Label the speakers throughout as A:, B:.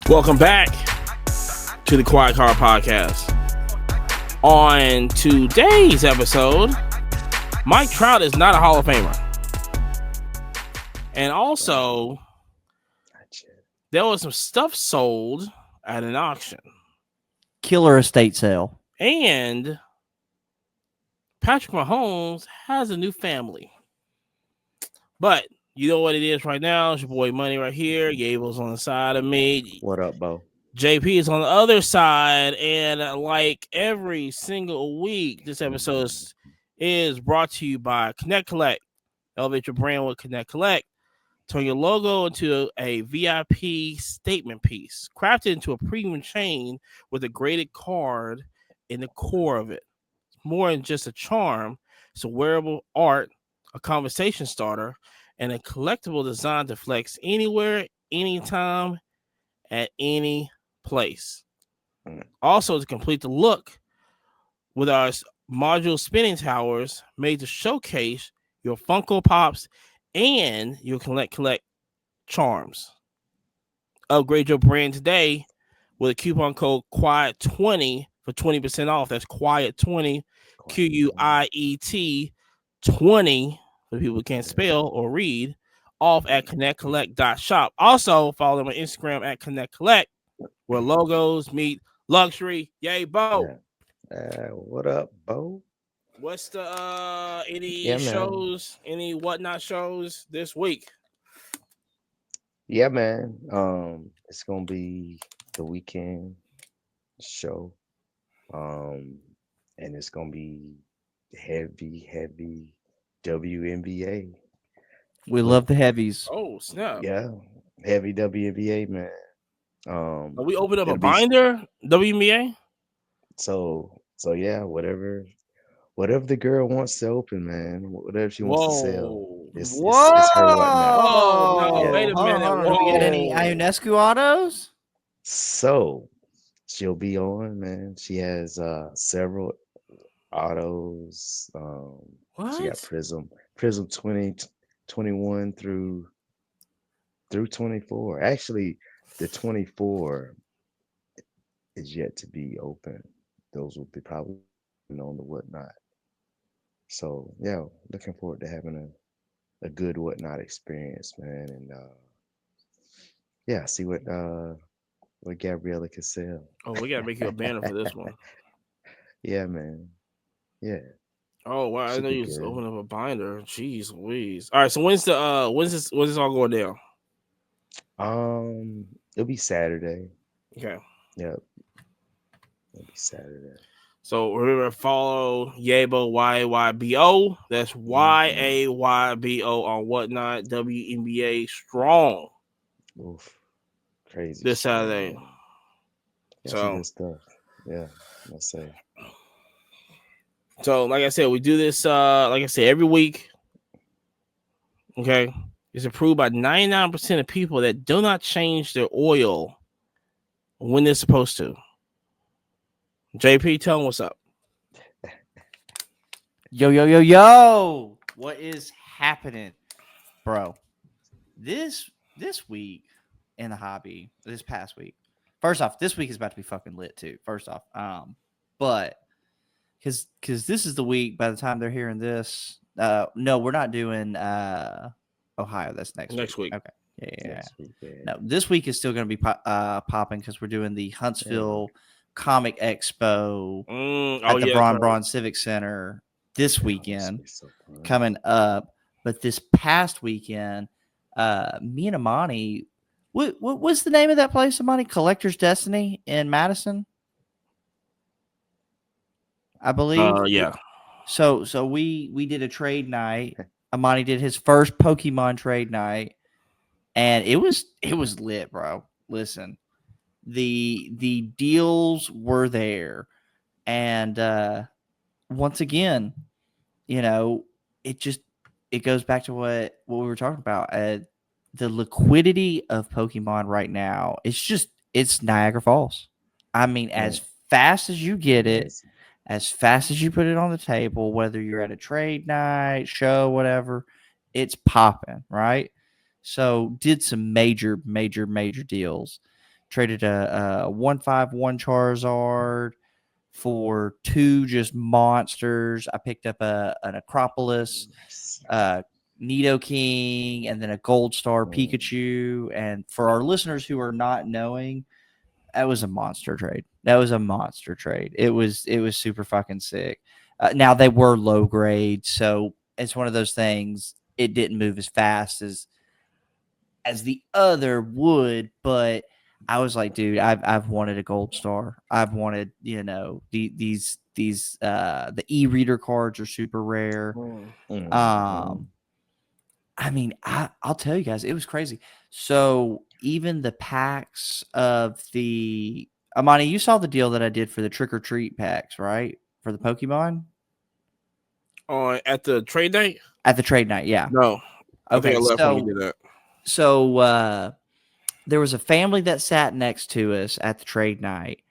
A: Welcome back to the Quiet Car Podcast. On today's episode, Mike Trout is not a Hall of Famer. And also, there was some stuff sold at an auction.
B: Killer estate sale.
A: And Patrick Mahomes has a new family. But you know what it is right now. It's your boy Money right here. Yable's on the side of me.
C: What up, Bo?
A: JP is on the other side. And like every single week, this episode is brought to you by Connect Collect. Elevate your brand with Connect Collect. Turn your logo into a VIP statement piece. Crafted into a premium chain with a graded card in the core of it. More than just a charm. It's a wearable art, a conversation starter, and a collectible design to flex anywhere, anytime, at any place. Also, to complete the look with our module spinning towers made to showcase your Funko Pops and your collect charms. Upgrade your brand today with a coupon code QUIET20 for 20% off. That's QUIET20, QUIET 20 for people who can't spell or read, off at connectcollect.shop. Also, follow them on Instagram at Connect Collect, where logos meet luxury. Yay, Bo.
C: What up, Bo?
A: What's the any shows, any whatnot shows this week?
C: Yeah, man. It's gonna be the weekend show. And it's gonna be heavy WNBA.
B: We love the heavies.
A: Oh, snap.
C: Yeah, heavy WNBA, man.
A: We opened up a binder, WNBA.
C: So yeah, whatever the girl wants to open, man. Whatever she wants to sell. It's her whatnot.
A: Oh, no, wait a minute.
B: Do we get any Ionescu autos?
C: So she'll be on, man. She has several autos. She got Prism 2021 through 24. Actually, the 24 is yet to be open. Those will be probably on the whatnot. So yeah, looking forward to having a good whatnot experience, man, and yeah, see what Gabriella can sell.
A: Oh, we gotta make you a banner for this one.
C: Yeah, man. Yeah.
A: Oh wow, I know you just opened up a binder. Jeez Louise. All right, so when's this all going down?
C: It'll be Saturday.
A: Okay.
C: Yep. It'll be Saturday.
A: So remember, follow Yabo YAYBO. That's YAYBO on whatnot. WNBA strong.
C: Oof. Crazy.
A: This Saturday.
C: Yeah,
A: so
C: good stuff. Yeah, let's say.
A: So, like I said, we do this, like I said, every week. Okay. It's approved by 99% of people that do not change their oil when they're supposed to. JP, tell them what's up.
B: Yo. What is happening? Bro, this week in the hobby, this past week. First off, this week is about to be fucking lit too. First off. But because this is the week by the time they're hearing this. No, we're not doing Ohio. That's next week. Okay. Yeah.
C: Week, yeah.
B: No, this week is still going to be popping because we're doing the Huntsville Comic Expo at the Braun Civic Center this weekend coming up. But this past weekend, me and Amani, what's the name of that place, Amani? Collector's Destiny in Madison, I believe.
A: Yeah.
B: So we did a trade night. Amani did his first Pokemon trade night, and it was lit, bro. Listen, the deals were there, and once again, you know, it goes back to what we were talking about. The liquidity of Pokemon right now, it's Niagara Falls. I mean, as fast as you get it, as fast as you put it on the table, whether you're at a trade night, show, whatever, it's popping, right? So did some major deals. Traded a 1/5/1 Charizard for two just monsters. I picked up an Acropolis,
C: Nice.
B: Nido King, and then a Gold Star
C: Mm.
B: Pikachu. And for our listeners who are not knowing, that was a monster trade. That was a monster trade. It was super fucking sick. Now they were low grade, so it's one of those things. It didn't move as fast as the other would, but I was like, dude, I've wanted a gold star. I've wanted, these the e-reader cards are super rare.
C: Mm.
B: Um, I mean, I'll tell you guys, it was crazy. So even the packs of the Amani, you saw the deal that I did for the trick or treat packs, right? For the Pokemon
A: At the trade night?
B: at the trade night, yeah.
A: No, I think I
B: Okay,
A: left when you did that.
B: so there was a family that sat next to us at the trade night,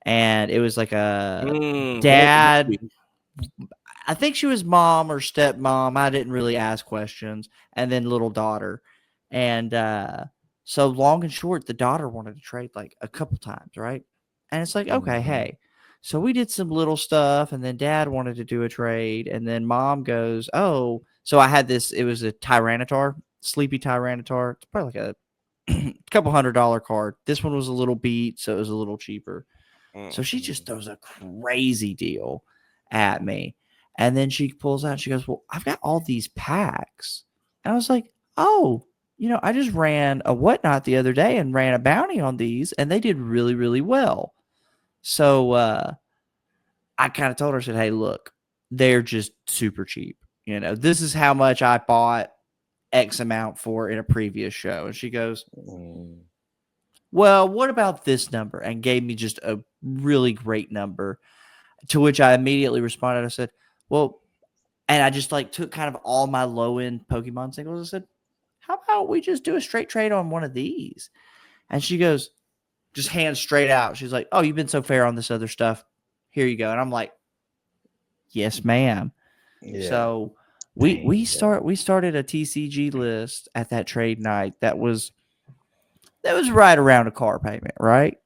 B: and it was like a
A: What was
B: dad.
A: the
B: I think she was mom or stepmom. I didn't really ask questions, and then little daughter. And so long and short, the daughter wanted to trade like a couple times, right? And it's like, okay,
C: Mm-hmm.
B: hey. So we did some little stuff, and then dad wanted to do a trade, and then mom goes, oh. So I had this, it was a Tyranitar, Sleepy Tyranitar. It's probably like a couple $100 card. This one was a little beat, so it was a little cheaper. So she just throws a crazy deal at me. And then she pulls out, she goes, well, I've got all these packs. And I was like, oh, I just ran a whatnot the other day and ran a bounty on these, and they did really, really well. So I kind of told her, I said, hey, look, they're just super cheap. This is how much I bought X amount for in a previous show. And she goes,
C: Mm.
B: well, what about this number? And gave me just a really great number, to which I immediately responded. I said, well, and I just like took kind of all my low end Pokemon singles. I said, how about we just do a straight trade on one of these? And she goes, just hands straight out. She's like, oh, you've been so fair on this other stuff. Here you go. And I'm like, yes, ma'am.
C: Yeah.
B: So we
C: Dang,
B: we
C: yeah.
B: start we started a TCG list at that trade night that was right around a car payment, right?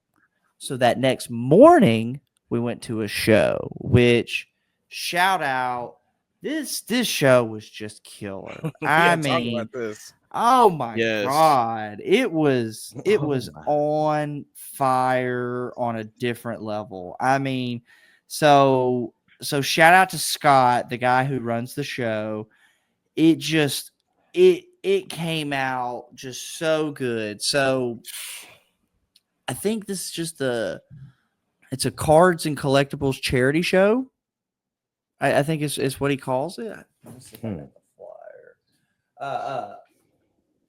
B: So that next morning we went to a show, which shout out, this show was just killer. I
A: Yeah, talk
B: mean,
A: about this.
B: oh my
A: Yes.
B: god, it was
C: Oh my.
B: on fire on a different level. I mean, so shout out to Scott, the guy who runs the show. It just it came out just so good. So I think this is just it's a cards and collectibles charity show. I think is what he calls it. Let's see if I
C: Hmm.
B: got the flyer.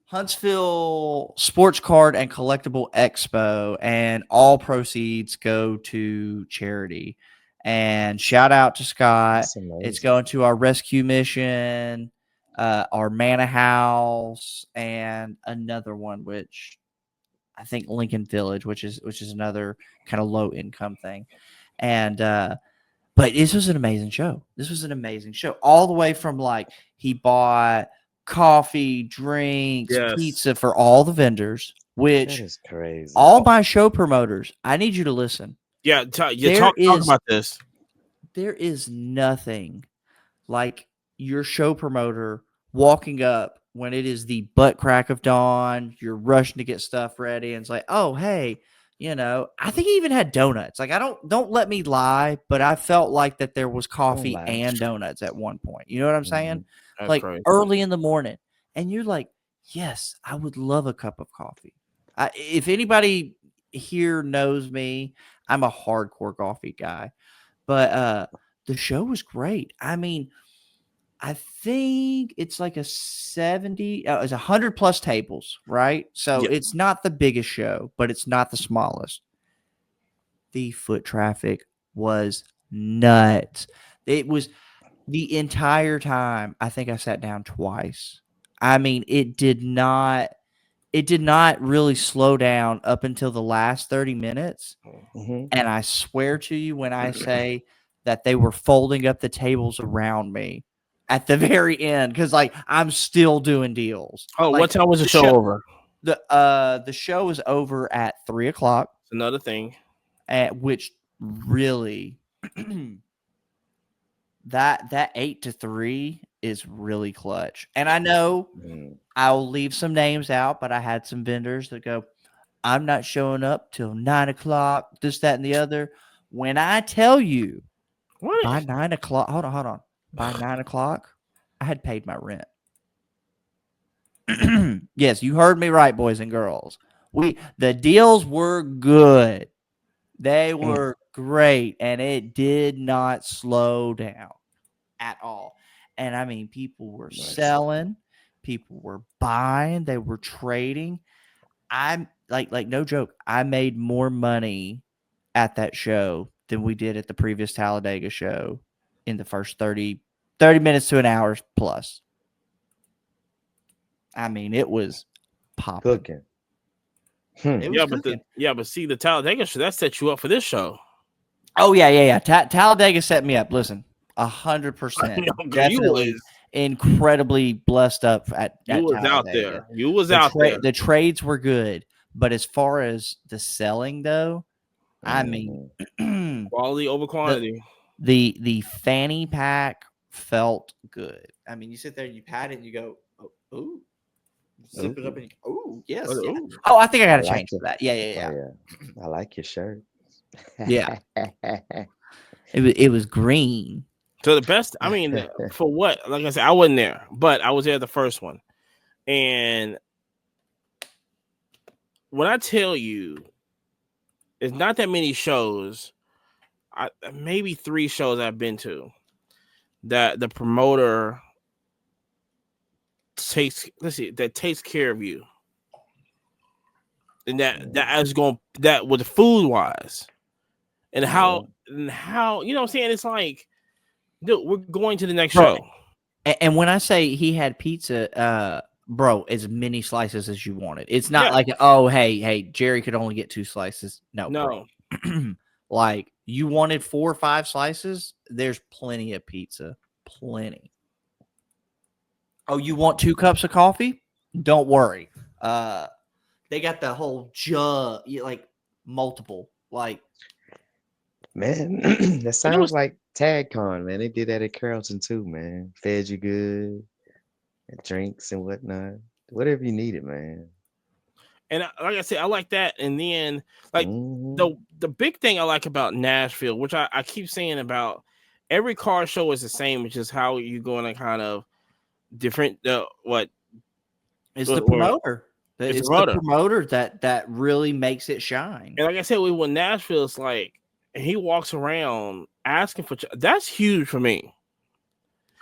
B: Huntsville Sports Card and Collectible Expo, and all proceeds go to charity. And shout out to Scott.
C: That's
B: It's
C: amazing.
B: going to our rescue mission, our Mana House, and another one, which I think Lincoln Village, which is another kind of low income thing. And but this was an amazing show. This was an amazing show. All the way from like he bought coffee, drinks,
A: Yes.
B: pizza for all the vendors,
C: That
B: which
C: is crazy.
B: all my show promoters, I need you to listen.
A: Yeah,
B: There
A: talk
B: is
A: about this.
B: there is nothing like your show promoter walking up when it is the butt crack of dawn, you're rushing to get stuff ready, and it's like, oh hey, I think he even had donuts. Like, I don't let me lie, but I felt like that there was
C: Don't
B: coffee
C: lie.
B: and donuts at one point. You know what I'm saying?
C: Mhm.
A: That's
B: Like
A: crazy.
B: early in the morning, and you're like, yes, I would love a cup of coffee. If anybody here knows me, I'm a hardcore coffee guy. But the show was great. I mean, I think it's like a 70, it's 100 plus tables, right? So
A: Yeah.
B: it's not the biggest show, but it's not the smallest. The foot traffic was nuts. It was the entire time. I think I sat down twice. I mean, it did not really slow down up until the last 30 minutes.
C: Mhm.
B: And I swear to you when I say that they were folding up the tables around me at the very end, because like I'm still doing deals.
A: Oh, what
B: Like
A: time was the
B: the
A: show
B: show
A: over?
B: The show is over at 3:00,
A: It's another thing.
B: at which really that 8 to 3 is really clutch. And I know
C: Mm.
B: I'll leave some names out, but I had some vendors that go, I'm not showing up till 9:00, this, that, and the other. When I tell you by
A: What?
B: 9:00, hold on. By 9:00, I had paid my rent. Yes, you heard me right, boys and girls. The deals were good. They were great, and it did not slow down at all. And I mean, people were
C: Nice.
B: selling, people were buying, they were trading. I'm like no joke. I made more money at that show than we did at the previous Talladega show in the first 30 minutes to an hour plus. I mean, it was popping.
C: Cooking.
B: It was
A: Yeah,
B: cooking.
A: but see the Talladega show that set you up for this show.
B: Oh yeah. Talladega set me up. Listen, 100%,
A: You
B: definitely
A: was
B: incredibly blessed up
A: you
B: at
A: was out
B: Talladega.
A: there. You was out there.
B: The trades were good, but as far as the selling though, I mean,
C: Mhm.
A: Quality over quantity.
B: the fanny pack felt good. I mean, you sit there, you pat it, and you go, oh, ooh, zip it up, and you go, ooh, yes, yeah.
A: Ooh.
B: Oh, I think I got
C: I
B: to
C: like
B: change
C: it.
B: for that. Yeah.
C: Oh yeah, I like your shirt.
B: Yeah. It was green.
A: So the best, I mean, for what? Like I said, I wasn't there, but I was there the first one. And when I tell you, it's not that many shows. Maybe 3 shows I've been to that the promoter takes care of you, and that is going that with the food wise, and how you know what I'm saying. It's like, dude, we're going to the next
B: Bro,
A: show.
B: And when I say he had pizza, bro, as many slices as you wanted. It's not
A: Yeah.
B: like, oh, hey, Jerry could only get 2 slices. No,
A: No,
B: bro. Like, you wanted 4 or 5 slices, there's plenty of pizza. Plenty. Oh, you want 2 cups of coffee? Don't worry. They got the whole jug, like multiple. Like,
C: Man, that
A: and it
C: sounds
A: was,
C: like TagCon, man. They did that at Carrollton too, man. Fed you good, and drinks and whatnot. Whatever you needed, man.
A: and like I said, I like that. And then like
C: Hmm.
A: the big thing I like about Nashville, which I keep saying about every car show is the same, which is how you going to kind of different.
B: it's the
A: Or
B: promoter.
A: it's the
B: It's the
A: promoter.
B: promoter that really makes it shine.
A: And like I said, when Nashville, it's like he walks around asking for that's huge for me.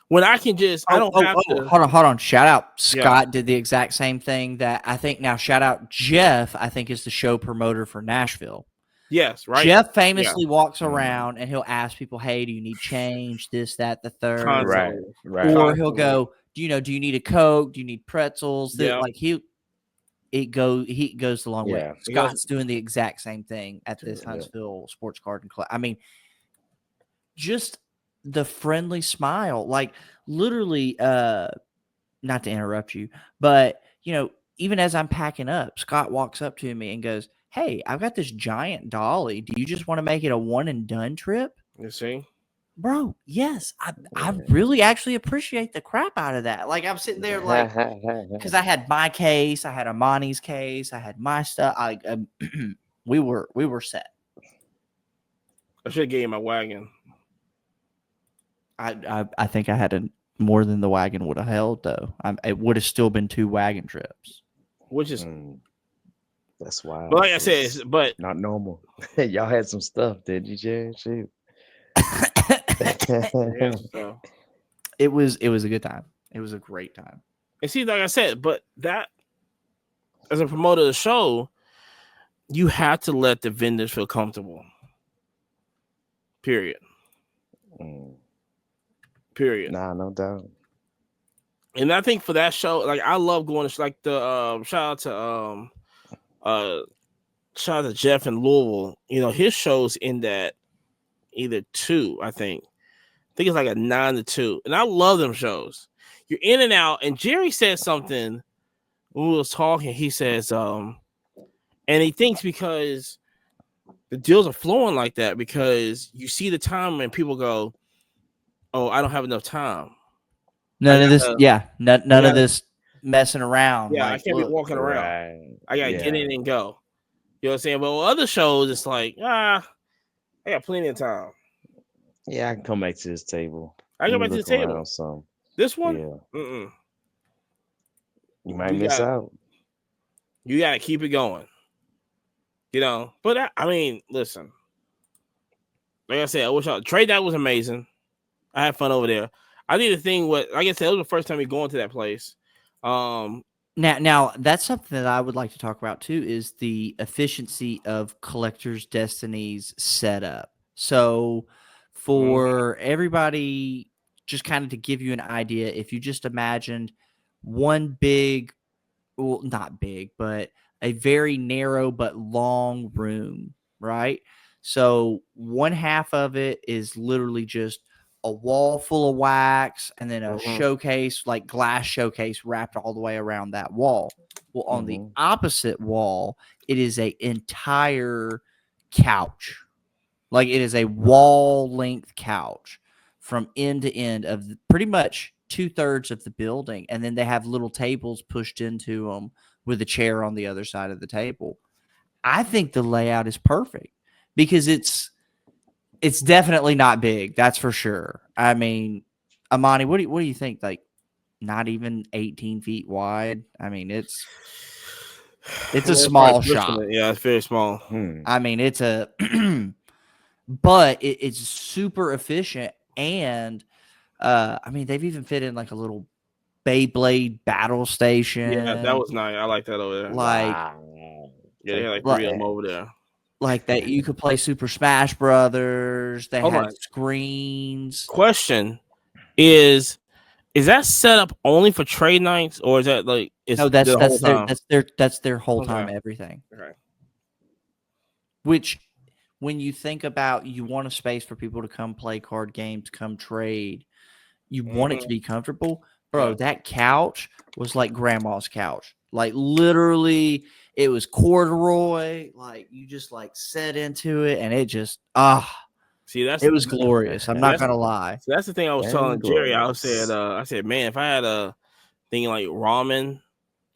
A: When I can just I don't have to.
B: Hold on. Shout out
A: Yeah.
B: Scott did the exact same thing that I think now. Shout out Jeff. I think is the show promoter for Nashville.
A: Yes. Right.
B: Jeff
A: Yeah.
B: famously walks around and he'll ask people, "Hey, do you need change? This, that, the third?"
C: Right,
A: Console.
C: right.
B: Or he'll
A: Console.
B: go, "Do you need a Coke? Do you need pretzels?" That
A: Yeah.
B: like he goes the long way.
C: Yeah.
B: Scott's doing the exact same thing at this
C: Yeah.
B: Huntsville Sports Garden Club. I mean, just the friendly smile, like literally. Not to interrupt you, but even as I'm packing up, Scott walks up to me and goes, "Hey, I've got this giant dolly. Do you just want to make it a one and done trip?"
A: You see.
B: Bro, yes, I
C: Yeah.
B: really actually appreciate the crap out of that. Like I'm sitting there like because I had my case, I had Amani's case, I had my stuff. We were set.
A: I should have gave him my wagon.
B: I think I had more than the wagon would have held though. It would have still been 2 wagon trips.
A: Which is,
C: That's wild.
A: but like I said, but
C: not normal. Y'all had some stuff, did you, Jerry? Shoot.
A: yeah, so.
B: It was a good time. It was a great time.
A: And see, like I said, but that as a promoter of the show, you have to let the vendors feel comfortable. Period. Period.
C: Nah, no doubt.
A: And I think for that show, like I love going to like the shout out to Jeff in Louisville. His shows in that either 2, I think it's like a 9 to 2, and I love them shows. You're in and out, and Jerry said something when we was talking, he says, and he thinks because the deals are flowing like that because you see the time when people go, "Oh, I don't have enough time. I
B: None of this,
A: gotta,
B: yeah,
A: I
B: none of
A: gotta,
B: this messing around.
A: yeah, I
B: Like,
A: can't be
B: look,
A: walking around.
C: Right.
A: I gotta get
C: Yeah.
A: in and go." You know what I'm saying? But with other shows, it's like, I got plenty of time.
C: Yeah, I can come back to this table.
A: I
C: Let
A: go
C: me
A: back to the
C: look
A: table.
C: around some.
A: This one,
C: Yeah.
A: mm-mm.
C: You might
A: You
C: miss
A: got,
C: out.
A: you got to keep it going. You know, but I mean, listen. Like I said, I wish trade that was amazing. I had fun over there. I did a thing with, like I said, it was the first time we going to that place. Um,
B: now that's something that I would like to talk about too. Is the efficiency of Collector's Destiny's setup. So, for everybody, just kind of to give you an idea, if you just imagined one big, well, not big, but a very narrow but long room, right? So one half of it is literally just a wall full of wax and then a
A: mhm.
B: showcase, like glass showcase wrapped all the way around that wall. Well, on the
C: Mm-hmm.
B: opposite wall, it is a entire couch. Like it is a wall length couch from end to end of pretty much 2/3 of the building. And then they have little tables pushed into them with a chair on the other side of the table. I think the layout is perfect because it's definitely not big. That's for sure. I mean, Amani, what do you think? Like not even 18 feet wide. I mean, it's a
A: That's probably
B: small
A: pushing
B: shop.
A: it. Yeah, it's very small.
C: Hmm.
B: I mean, it's a but it's super efficient and I mean they've even fit in like a little Beyblade battle
A: Yeah, that
B: station
A: was nice. I like that over there.
B: like
C: Wow.
A: Yeah, they had like
B: like,
A: three of them over there.
B: that you could play Super Smash Brothers. They
A: Hold
B: had
A: on.
B: screens.
A: Question is that set up only for trade nights or is that like
B: No,
A: it's the whole time?
B: that's their whole
A: Okay.
B: time everything.
A: Okay.
B: Which when you think about you want a space for people to come play card games, come trade, you want it to
A: Mhm.
B: be comfortable, bro.
A: Yeah.
B: That couch was like grandma's couch. Like literally, it was corduroy. Like you just like set into it, and it just
A: See,
B: it was glorious. I'm not
A: that's
B: gonna lie.
A: that's the thing I was
C: And
A: telling Jerry.
C: glorious.
A: I said, man, if I had a thing like ramen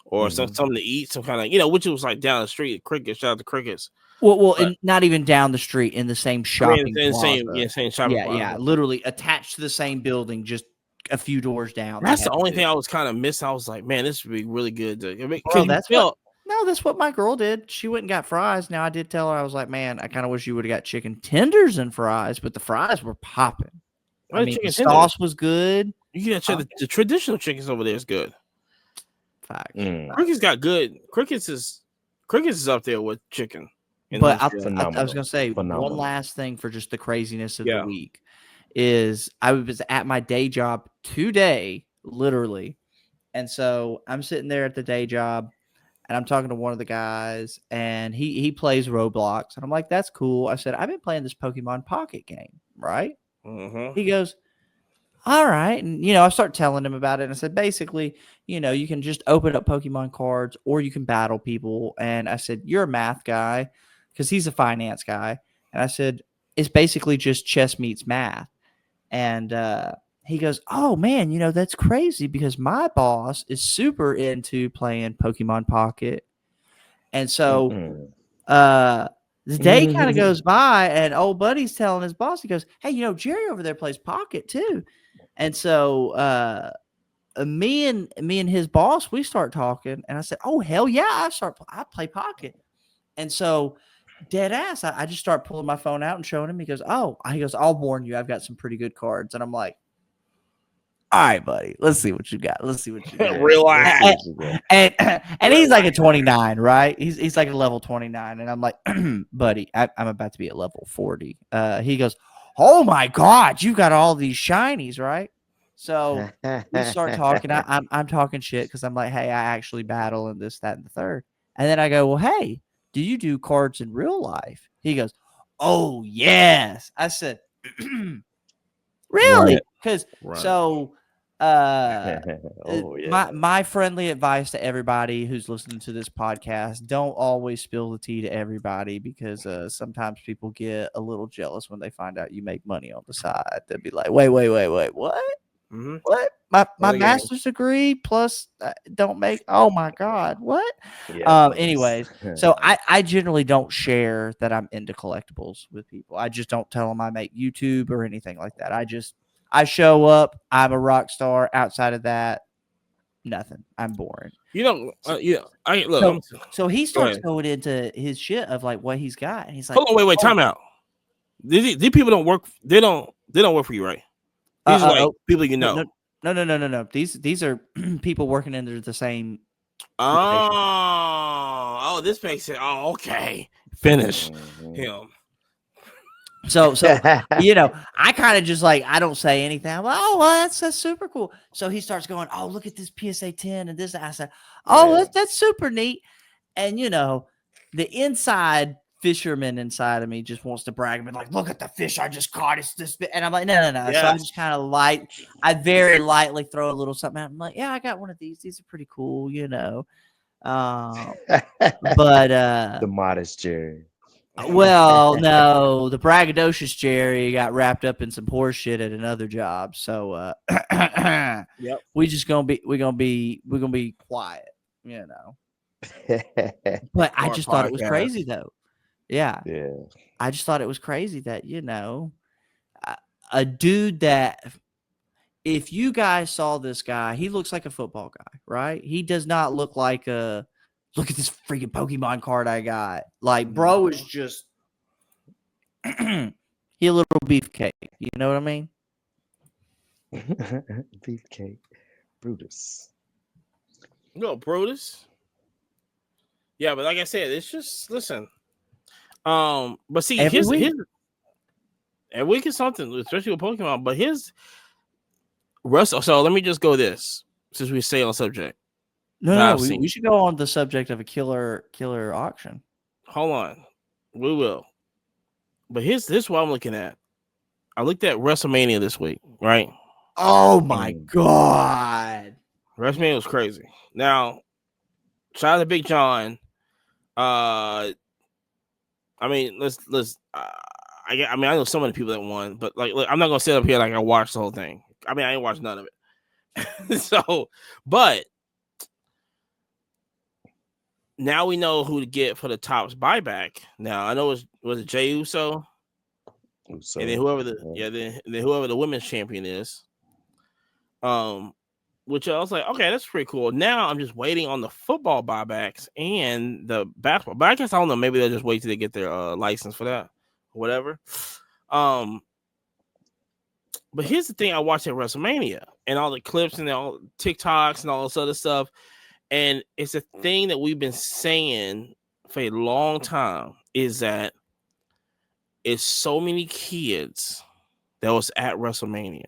A: or
C: Mm-hmm.
A: something to eat, some kind of which was like down the street, Crickets, shout out to Crickets.
B: Well,
A: But
B: and not even down the street in the same
A: I mean,
B: shopping
A: it's insane,
B: plaza.
A: yeah, same shopping
B: Yeah, yeah,
A: plaza.
B: literally attached to the same building, just a few doors down. They
A: That's
B: had
A: the only
B: two.
A: thing I was kind of missing. I was like, man, this would be really good
B: Bro,
A: because you
B: that's what
A: feel.
B: no, that's what my girl did. She went and got fries. Now I did tell her I was like, man, I kind of wish you would have got chicken tenders and fries, but the fries were popping. I
A: Why the
B: mean, the
A: chicken tenders?
B: sauce was good.
A: You can check
B: Huh?
A: the traditional chickens over there is good.
B: Facts.
C: Mm.
A: Crickets got good. Crickets is up there with chicken in
B: But
A: Huntsville.
B: I was
C: Phenomenal.
B: gonna say one
C: Phenomenal.
B: last thing for just the craziness of the
A: Yeah.
B: week is I was at my day job today, literally, and so I'm sitting there at the day job and I'm talking to one of the guys, and he plays Roblox, and I'm like, that's cool. I said, I've been playing this Pokemon Pocket game, right?
A: Mm-hmm.
B: He goes, all right. And, I start telling him about it. And I said, basically, you can just open up Pokemon cards or you can battle people. And I said, you're a math guy because he's a finance guy. And I said, it's basically just chess meets math. And he goes, oh, man, that's crazy because my boss is super into playing Pokemon Pocket. And so
C: Mm-mm.
B: uh, the day kind of goes by, and old buddy's telling his boss, he goes, hey, Jerry over there plays Pocket too. And so me and his boss, we start talking, and I said, "Oh hell yeah, I play Pocket." And so dead ass, I just start pulling my phone out and showing him. He goes, "Oh," he goes, "I'll warn you, I've got some pretty good cards." And I'm like, "All right, buddy, let's see what you got. Let's see what you got."
C: Let's see
A: Relax.
C: what you got.
B: And he's like a 29, right? He's like a level 29, and I'm like, buddy, I'm about to be at level 40. He goes, "Oh my god, you got all these shinies, right?" So we start talking. I'm talking shit because I'm like, hey, I actually battle and this, that, and the third. And then I go, well, hey, do you do cards in real life? He goes, oh yes. I said,
A: Right.
B: really? Because
A: Right.
B: so
C: Oh yeah.
B: my friendly advice to everybody who's listening to this podcast: don't always spill the tea to everybody, because sometimes people get a little jealous when they find out you make money on the side. They'll be like, wait, what?
A: Mm-hmm.
B: What? My
A: Again,
B: master's degree plus don't make. Oh my god, what?
C: Yeah.
B: Anyways, so I generally don't share that I'm into collectibles with people. I just don't tell them I make YouTube or anything like that. I show up. I'm a rock star. Outside of that, nothing. I'm boring.
A: you know,
B: So,
A: I look.
B: so, so he
A: Go
B: starts
A: ahead.
B: going into his shit of like what he's got, and he's like,
A: Hold on, wait,
B: "Oh,
A: time out. These people don't work. They don't work for you, right? These are like
B: oh,
A: people you
B: no,
A: know.
B: no. These are people working under the same location."
A: Oh, this makes it. Oh, okay. Finish
C: Mhm.
A: him.
B: So I kind of just like, I don't say anything. I'm like, oh, well, that's super cool. So he starts going, oh, look at this PSA 10 and this. I said, oh,
C: Yeah.
B: that's super neat. And the inside fisherman inside of me just wants to brag and be like, look at the fish I just caught. It's this big. And I'm like, no. So I
A: Yes.
B: just kind of I very lightly throw a little something out. I'm like, yeah, I got one of these. These are pretty cool, But
C: The modest Jerry.
B: well, no, the braggadocious Jerry got wrapped up in some horse shit at another job. So
A: Yep.
B: we're gonna be quiet, But I
A: Our
B: just thought it was
A: podcast.
B: crazy though. Yeah.
C: Yeah.
B: I just thought it was crazy that, a dude that, if you guys saw this guy, he looks like a football guy, right? He does not look like look at this freaking Pokemon card I got. Like, bro is just he a little beefcake. You know what I mean?
C: Beefcake. Brutus.
A: No, Brutus. Yeah, but like I said, it's just listen. But see,
B: Every
A: his
B: week.
A: every week is something, especially with Pokemon. But his Russell. So let me just go this since we stay on subject.
B: No,
A: I've
B: we,
A: seen.
B: we should go on the subject of a killer auction.
A: Hold on, we will. But this is what I'm looking at. I looked at WrestleMania this week, right?
B: Oh my
C: Mm.
B: god.
A: WrestleMania was crazy. Now, shout out to Big John. I mean, let's. I mean, I know so many people that won, but like, look, I'm not gonna sit up here like I watched the whole thing. I mean, I ain't watched none of it. So, but now we know who to get for the Topps buyback. Now I know was it Jey Uso,
C: So,
A: and then whoever then whoever the women's champion is. Which I was like, okay, that's pretty cool. Now I'm just waiting on the football buybacks and the basketball. But I guess I don't know. Maybe they'll just wait till they get their license for that, whatever. But here's the thing: I watched at WrestleMania and all the clips and all TikToks and all this other stuff, and it's a thing that we've been saying for a long time is that it's so many kids that was at WrestleMania.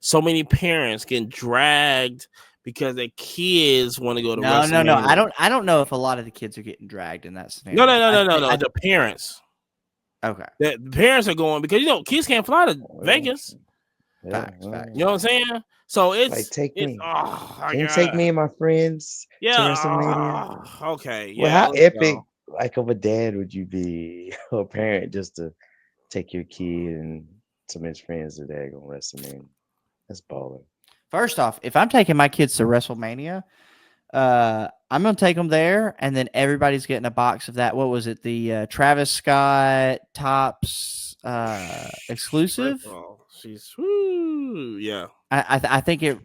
A: So many parents getting dragged because their kids want to go to WrestleMania.
B: No. I don't know if a lot of the kids are getting dragged in that scenario.
A: No. The parents.
B: Okay.
A: The parents are going because kids can't fly to Vegas.
C: Yeah,
B: Facts.
A: You know what I'm saying? So
C: like, take me.
A: Oh my
C: Can you
A: God.
C: take me and my friends to
A: Yeah.
C: WrestleMania?
A: Okay. Yeah.
C: Well, how
A: let's
C: epic
A: go.
C: like of a dad would you be, or a parent, just to take your kid and some of his friends to that on WrestleMania? That's baller.
B: First off, if I'm taking my kids to WrestleMania, I'm gonna take them there, and then everybody's getting a box of that. What was it? The Travis Scott Topps exclusive.
A: Oh, she's yeah.
B: I think it.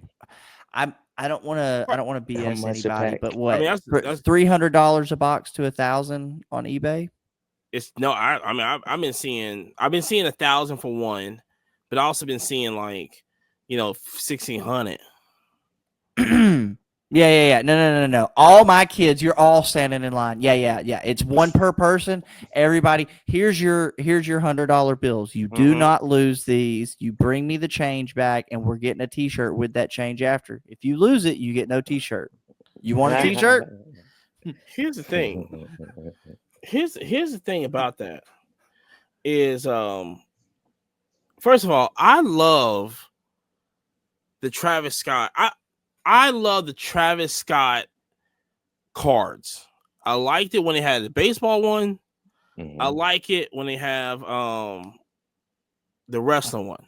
B: I don't want to
C: How
B: BS
C: much a
B: anybody,
C: pack?
B: but
A: I
B: what?
A: mean, that's
B: $300 a box to $1,000 on eBay.
A: it's no. I mean, I've been seeing 1,000 for one, but I also been seeing like 1,600.
B: Yeah. No. All my kids, you're all standing in line. Yeah. It's one per person. Everybody, here's your $100 bills. You do not lose these. You bring me the change back, and we're getting a T-shirt with that change after. If you lose it, you get no T-shirt. You want a T-shirt?
A: Here's the thing. Here's the thing about that is first of all, I love the Travis Scott. I love the Travis Scott cards. I liked it when they had the baseball one. I like it when they have the wrestling one.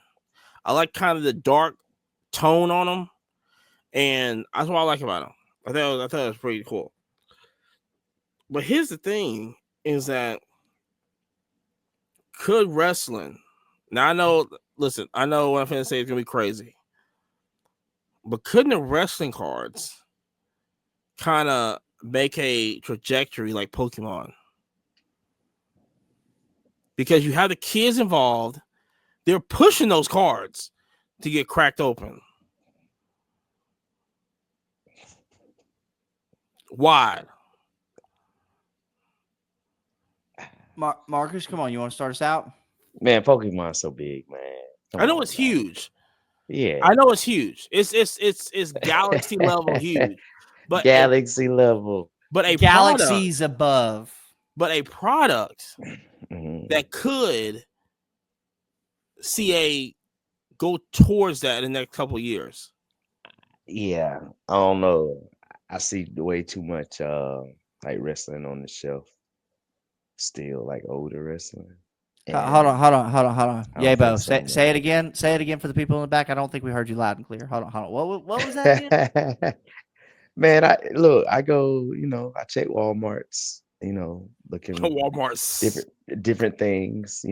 A: I like kind of the dark tone on them, and that's what I like about them. I thought it was pretty cool. But here's the thing: is that could wrestling? Now I know. Listen, I know what I'm going to say is going to be crazy, but couldn't the wrestling cards kind of make a trajectory like Pokemon? Because you have the kids involved, they're pushing those cards to get cracked open. Why?
B: Marcus, come on, you want to start us out?
C: Man, Pokemon's so big, man.
A: I know it's huge.
C: Yeah,
A: I know it's huge. It's galaxy level huge. But
C: galaxy level.
A: But a
B: galaxies above.
A: But a product
C: Mhm.
A: that could see a go towards that in the next couple of years.
C: Yeah, I don't know. I see way too much like wrestling on the shelf. Still like older wrestling.
B: Hold on.
C: I don't think
B: Yabo,
C: so,
B: say it
C: man.
B: again. Say it again for the people in the back. I don't think we heard you loud and clear. Hold on. What was that again?
C: Man, I go, I check Walmart's, looking
A: Walmart's
C: different things,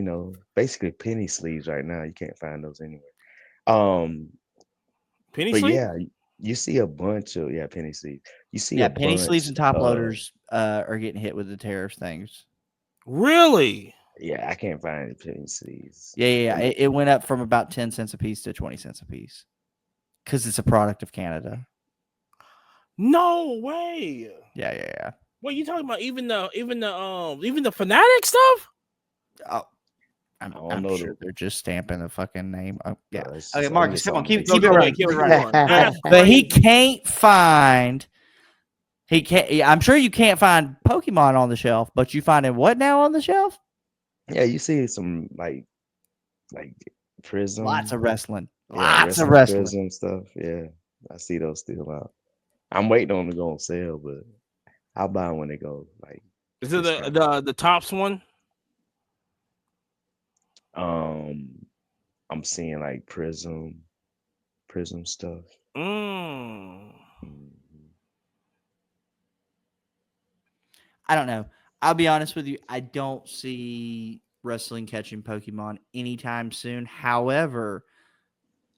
C: basically penny sleeves right now. You can't find those anywhere. Um,
A: penny
C: but
A: sleeve?
C: yeah, you see a bunch of penny sleeves. You see
B: Yeah,
C: a
B: penny sleeves
C: bunch
B: and top
C: of
B: loaders are getting hit with the tariff things.
A: Really?
C: yeah, I can't find any penny sleeves.
B: Yeah. It went up from about 10 cents a piece to 20 cents a piece because it's a product of Canada.
A: No way.
B: Yeah.
A: What are you talking about? Even the Fanatic stuff?
B: Oh, I'm sure they're just stamping the fucking name. Oh, yeah. Okay, Marcus, come on, keep it running. Keep it running. But he can't find. He can't. Yeah, I'm sure you can't find Pokemon on the shelf, but you finding what now on the shelf?
C: Yeah, you see some like Prism.
B: Lots of wrestling.
C: Yeah,
B: Lots of wrestling.
C: Prism stuff. Yeah, I see those still out. I'm waiting on them to go on sale, but I'll buy them when they go. Like,
A: is it the tops one?
C: I'm seeing like Prism stuff.
A: Mm.
B: I don't know. I'll be honest with you. I don't see wrestling catching Pokemon anytime soon. However,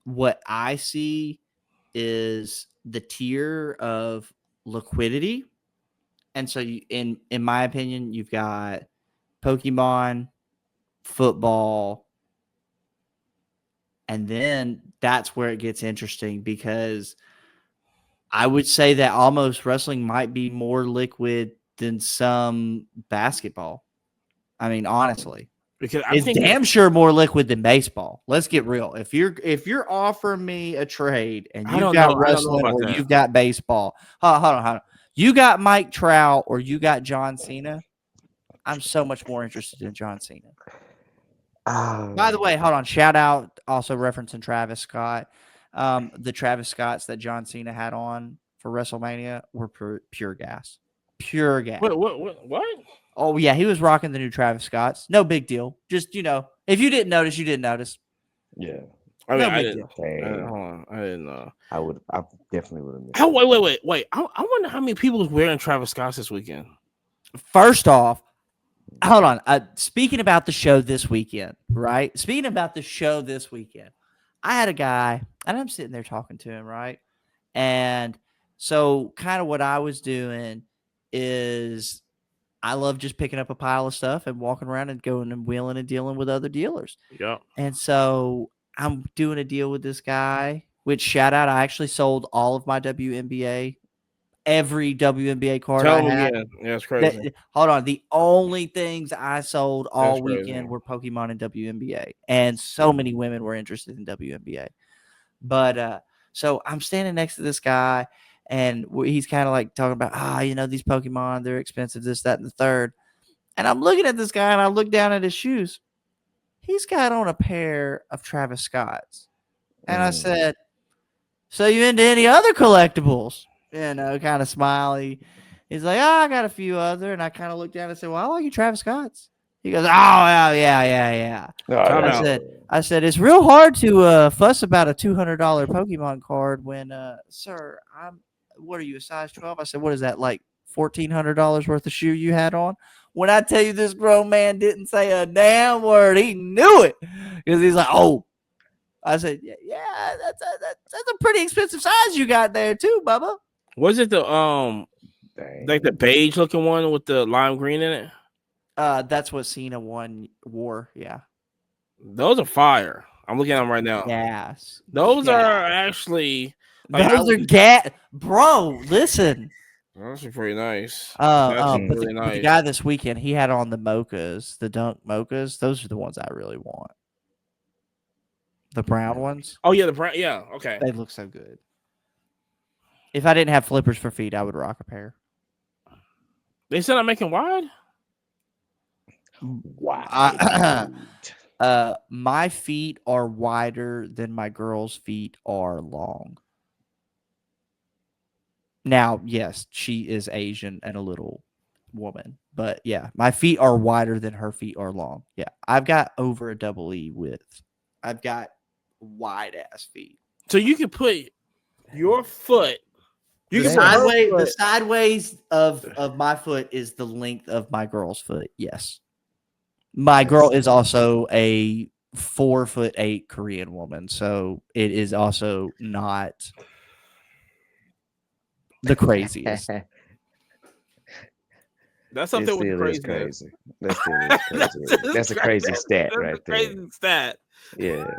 B: what I see is the tier of liquidity. And so in my opinion, you've got Pokemon, football, and then that's where it gets interesting because I would say that almost wrestling might be more liquid than some basketball. I mean, honestly.
A: Because
B: It's damn sure more liquid than baseball. Let's get real. If you're offering me a trade and you've got wrestling or you've got baseball, hold on. You got Mike Trout or you got John Cena, I'm so much more interested in John Cena. By the way, hold on. Shout out also referencing Travis Scott. The Travis Scotts that John Cena had on for WrestleMania were pure gas. Pure gas.
A: Wait, what?
B: Oh, yeah, he was rocking the new Travis Scotts. No big deal. Just, if you didn't notice, you didn't notice.
C: Yeah.
A: I mean,
B: no
A: I
B: big
A: didn't.
B: deal.
A: Hold on. I didn't know.
C: I definitely would have missed
A: it. Wait. I wonder how many people was wearing Travis Scott this weekend.
B: First off, hold on. Speaking about the show this weekend, right? Speaking about the show this weekend, I had a guy, and I'm sitting there talking to him, right? And so kind of what I was doing is I love just picking up a pile of stuff and walking around and going and wheeling and dealing with other dealers.
A: Yeah.
B: And so I'm doing a deal with this guy, which shout out, I actually sold all of my WNBA, every WNBA card
A: Tell
B: I
A: him
B: had.
A: again. Yeah, it's crazy.
B: Hold on. The only things I sold all weekend were Pokemon and WNBA. And so many women were interested in WNBA. But so I'm standing next to this guy, and he's kind of like talking about, these Pokemon, they're expensive, this, that, and the third. And I'm looking at this guy, and I look down at his shoes. He's got on a pair of Travis Scott's. And I said, so you into any other collectibles? You know, kind of smiley. He's like, oh, I got a few other. And I kind of looked down and said, well, I like you Travis Scott's. He goes, oh, yeah.
C: No,
A: Time
B: I
A: out.
B: said, it's real hard to fuss about a $200 Pokemon card when, sir, what are you, a size 12? I said, what is that, like $1,400 worth of shoe you had on? When I tell you this grown man didn't say a damn word, he knew it. Because he's like, oh. I said, yeah, that's a pretty expensive size you got there too, Bubba.
A: Was it the
C: Dang.
A: like the beige looking one with the lime green in it?
B: That's what Cena wore. Yeah.
A: Those are fire. I'm looking at them right now.
B: Yes.
A: Those
B: Yeah.
A: are actually like,
B: Those are bro. Listen.
A: those are pretty nice.
B: But
A: really
B: the
A: nice.
B: guy this weekend, he had on the mochas, the Dunk mochas. Those are the ones I really want. The brown ones.
A: Oh yeah, the brown. Yeah, okay.
B: They look so good. If I didn't have flippers for feet, I would rock a pair.
A: They said I'm making wide.
C: Wow.
B: My feet are wider than my girl's feet are long. Now, yes, she is Asian and a little woman, but yeah, my feet are wider than her feet are long. Yeah, I've got over a double E width. I've got wide ass feet.
A: So you can put your foot. You
B: The
A: can put her
B: sideways, the
A: foot-
B: sideways of my foot is the length of my girl's foot. Yes, my girl is also a 4'8" Korean woman, so it is also not the craziest.
A: That's up there with the crazy.
C: Crazy. That still is crazy. That's a crazy stat
A: That's
C: right
A: a crazy
C: there.
A: stat.
C: Yeah.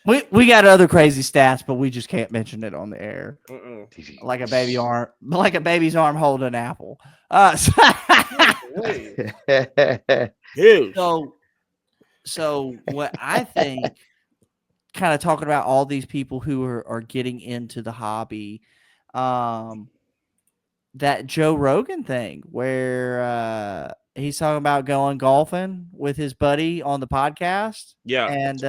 B: We got other crazy stats, but we just can't mention it on the air.
A: Mm-mm.
B: Like a baby's arm holding an apple.
A: Huge.
B: So what I think, kind of talking about all these people who are getting into the hobby, that Joe Rogan thing where he's talking about going golfing with his buddy on the podcast.
A: Yeah.
B: And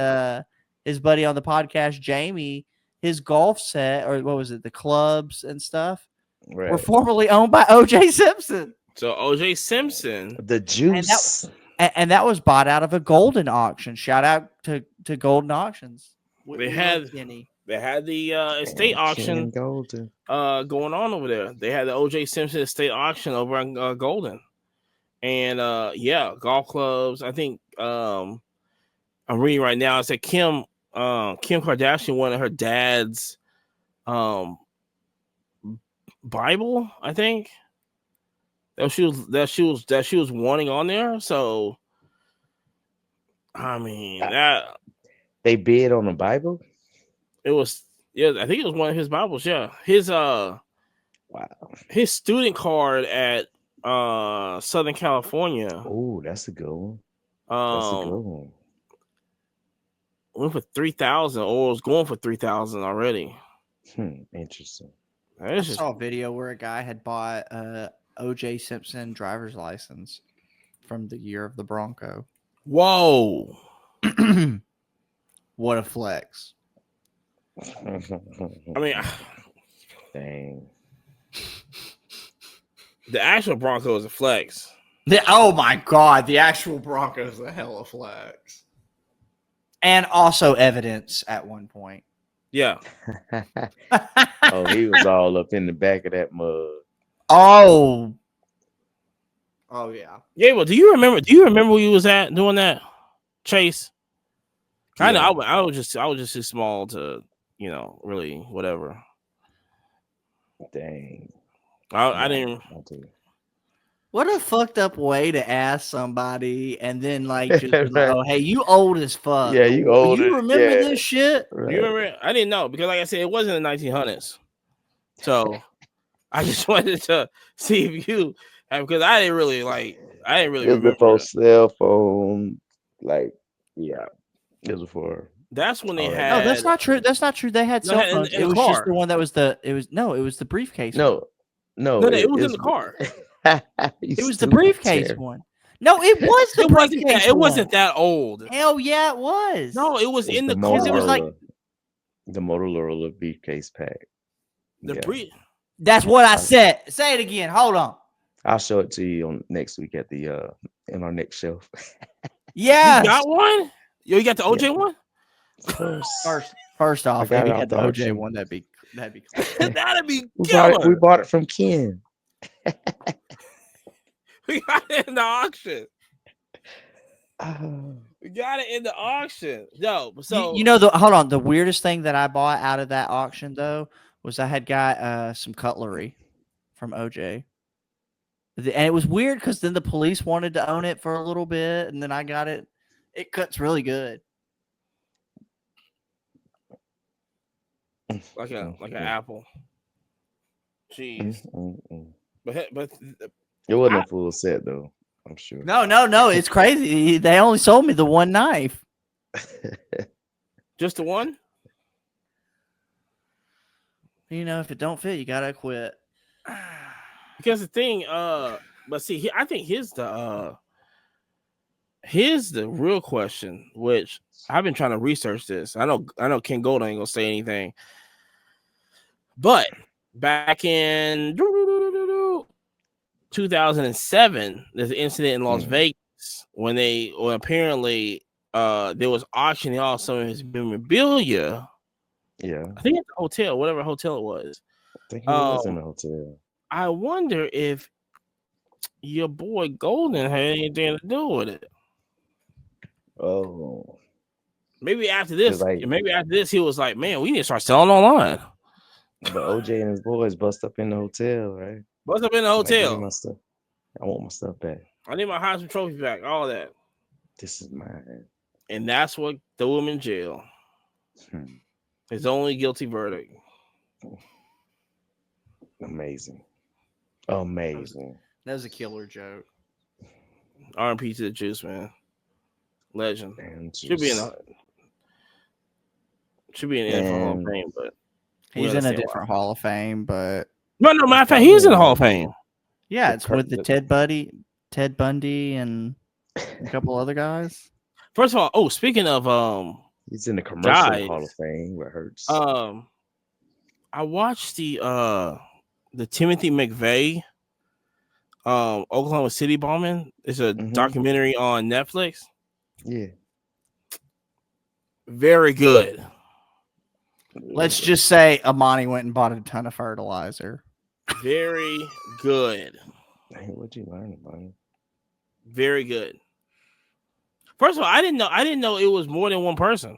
B: his buddy on the podcast, Jamie, his golf set, or what was it, the clubs and stuff, were formerly owned by O.J. Simpson.
A: So O.J. Simpson,
C: the juice,
B: and that was bought out of a Golden auction. Shout out to Golden Auctions.
A: They had the estate auction going on over there. They had the O.J. Simpson estate auction over on Golden, and yeah, golf clubs. I think I'm reading right now. It said Kim Kardashian wanted her dad's Bible. I think that she was wanting on there. So I mean that
C: they bid on the Bible.
A: It was, yeah, I think it was one of his Bibles. Yeah, his his student card at Southern California.
C: Oh, that's a good one. That's a good one.
A: Went for 3,000, or was going for 3,000 already.
C: Interesting.
B: I saw a video where a guy had bought O.J. Simpson driver's license from the year of the Bronco.
A: Whoa!
B: What a flex!
A: I mean,
C: dang.
A: The actual Bronco is a flex.
B: Oh my god, the actual Bronco is a hella flex. And also evidence at one point.
A: Yeah.
C: Oh, he was all up in the back of that mug.
B: Oh yeah.
A: Yeah, well, do you remember where you was at doing that, Chase? Kind of. Yeah. I was just too small to, really whatever.
C: Dang.
A: I didn't.
B: What a fucked up way to ask somebody and then just be like, oh, hey, you old as fuck.
C: Yeah, you old.
B: You remember this shit?
A: Right. You remember? I didn't know because, like I said, it wasn't in the 1900s. So I just wanted to see if you, because I didn't really remember.
C: Before cell phone, yeah, it was before.
A: That's when they had.
B: No, that's not true. That's not true. They had cell phones. It was just the one that was it was the briefcase.
C: No,
A: it was in the car.
B: It was the briefcase one. No, it was the briefcase.
A: It wasn't that old.
B: Hell yeah, it was.
A: No, it was in the car.
B: It was like
C: The Motorola briefcase pack.
A: The
C: Yeah.
B: That's what I
C: I,
B: said. Say it again. Hold on.
C: I'll show it to you on next week at the in our next shelf.
A: You
B: Yes.
A: got one? Yo, you got the
C: Yeah,
A: OJ one?
C: of course.
B: First
C: I
B: off,
C: got
B: if
C: it
B: he
C: off
B: had the
C: the
B: OJ
C: auction.
B: one, that'd be cool.
A: That'd be
C: We
A: killer.
C: bought it from Ken.
A: We got it in the auction.
C: Oh,
A: We got it in the auction. No, so
B: You know hold on. The weirdest thing that I bought out of that auction though was I had got some cutlery from OJ. And it was weird because then the police wanted to own it for a little bit, and then I got it. It cuts really good.
A: like an
C: mm.
A: apple. Jeez.
C: Mm.
A: But
C: It wasn't
A: I,
C: a full set though, I'm sure.
B: No. It's crazy. They only sold me the one knife.
A: just the one?
B: You know, if it don't fit, you gotta quit.
A: Because the thing, but see, I think here's the real question, which I've been trying to research this. I know Ken Gold ain't gonna say anything, but back in 2007, there's an incident in Las Vegas when apparently there was auctioning off some of his memorabilia.
C: Yeah,
A: I think at the hotel, whatever hotel it was.
C: I think he was in the hotel.
A: I wonder if your boy Golden had anything to do with it.
C: Oh,
A: Maybe after
C: because
A: this, he was like, "Man, we need to start selling online."
C: but OJ and his boys bust up in the hotel, right?
A: What's up in the
C: Like, give me
A: hotel?
C: my stuff. I want my stuff back.
A: I need my Heisman Trophy back. All that,
C: This is mine.
A: and that's what threw him in jail. His only guilty verdict.
C: Amazing.
B: That was a killer joke.
A: R.I.P. to the Juice, man. Legend.
C: And
A: Should be in the NFL Hall of Fame, but
B: He's in a different Hall of Fame, but
A: no, matter of fact, he's in the Hall of Fame.
B: yeah, it's with the Ted Bundy, and a couple other guys.
A: First of all, speaking of
C: he's in the commercial
A: guys,
C: Hall of Fame where it hurts.
A: I watched the Timothy McVeigh Oklahoma City bombing. It's a documentary on Netflix.
C: Yeah.
A: Very good.
B: Let's just say Amani went and bought a ton of fertilizer.
A: Very good.
C: Hey, what'd you learn about it?
A: Very good. First of all, I didn't know it was more than one person.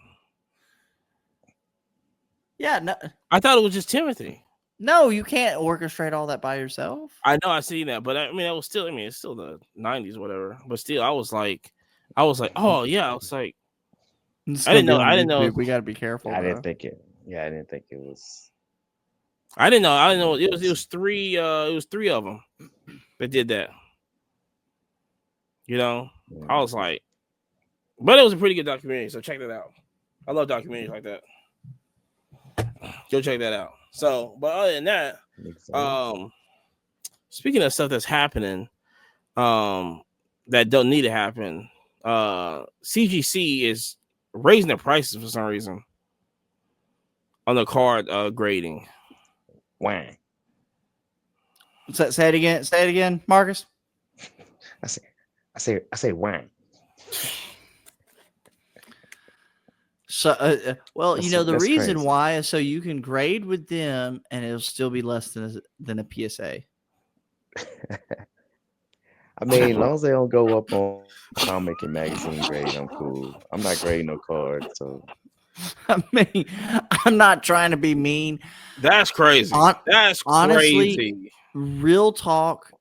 B: Yeah, no,
A: I thought it was just Timothy.
B: No, you can't orchestrate all that by yourself.
A: I know I seen that, but I mean, it's still the 90s, whatever. But still, I was like, oh yeah, I was like, I didn't know.
B: We got to be careful.
C: I didn't think it. Yeah, I didn't think it was.
A: I didn't know. It was three. It was three of them that did that. You know, I was like, but it was a pretty good documentary. So check that out. I love documentaries like that. Go check that out. So, but other than that, speaking of stuff that's happening, that don't need to happen, CGC is raising the prices for some reason on the card grading.
C: Why?
B: Say it again. Say it again, Marcus.
C: I say why?
B: So, well, the reason
C: crazy.
B: why is so you can grade with them, and it'll still be less than a PSA.
C: I mean, as long as they don't go up on comic and magazine grade, I'm cool. I'm not grading no card, so.
B: I mean, I'm not trying to be mean.
A: That's crazy. That's
B: honestly,
A: crazy.
B: Real talk.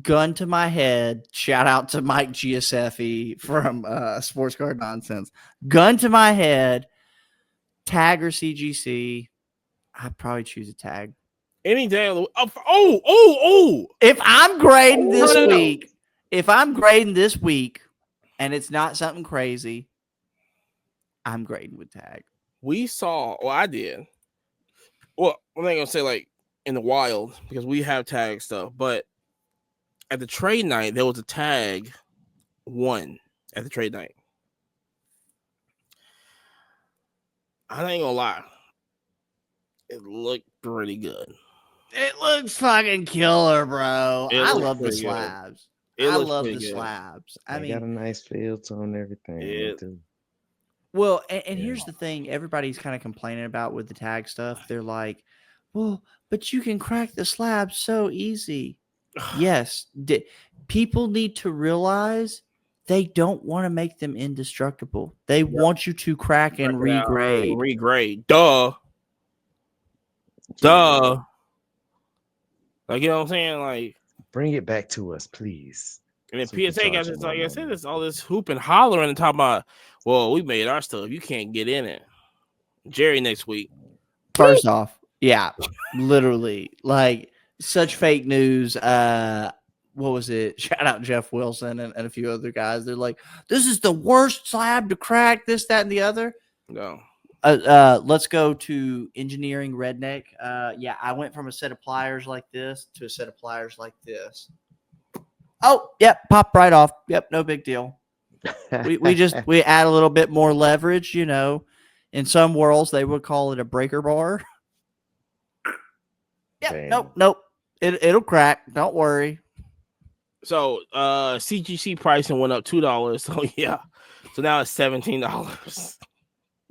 B: Gun to my head. Shout out to Mike Giuseppe from Sports Card Nonsense. Gun to my head. Tag or CGC. I'd probably choose a tag.
A: Any day of the
B: If I'm grading if I'm grading this week, and it's not something crazy, I'm grading with tag.
A: We saw, I did. Well, I'm not gonna say like in the wild because we have tag stuff, but at the trade night there was a tag one at the trade night. I ain't gonna lie. It looked pretty good.
B: It looks fucking killer, bro.
A: It
B: I
A: looks
B: love the
A: pretty good.
B: slabs.
A: It
B: I
A: looks
B: love
A: pretty
B: the
A: good.
B: slabs. I
C: They got
B: mean,
C: a nice feel to them and everything. They
A: It
C: do.
B: well, and
C: Yeah.
B: here's the thing everybody's kind of complaining about with the tag stuff. They're like, well, but you can crack the slab so easy. Yes. People need to realize they don't want to make them indestructible. They want you to crack and
A: Check it out.
B: regrade.
A: Regrade. Duh. Duh. Like, you know what I'm saying? Like,
C: Bring it back to us, please.
A: and then
C: So we can
A: PSA got
C: charge you
A: this,
C: more
A: like I said,
C: money.
A: this all this hoop and hollering and talking about, well, we made our stuff. You can't get in it. Jerry next week.
B: First off, yeah, literally, like such fake news. What was it? Shout out Jeff Wilson and a few other guys. They're like, this is the worst slab to crack, this, that, and the other.
A: No.
B: Let's go to engineering redneck. Yeah, I went from a set of pliers like this to a set of pliers like this. Oh, yep, pop right off. Yep, no big deal. We add a little bit more leverage, you know. In some worlds, they would call it a breaker bar. Yep,
C: Damn.
B: nope. It'll crack. Don't worry.
A: So CGC pricing went up $2. So yeah. So now it's $17.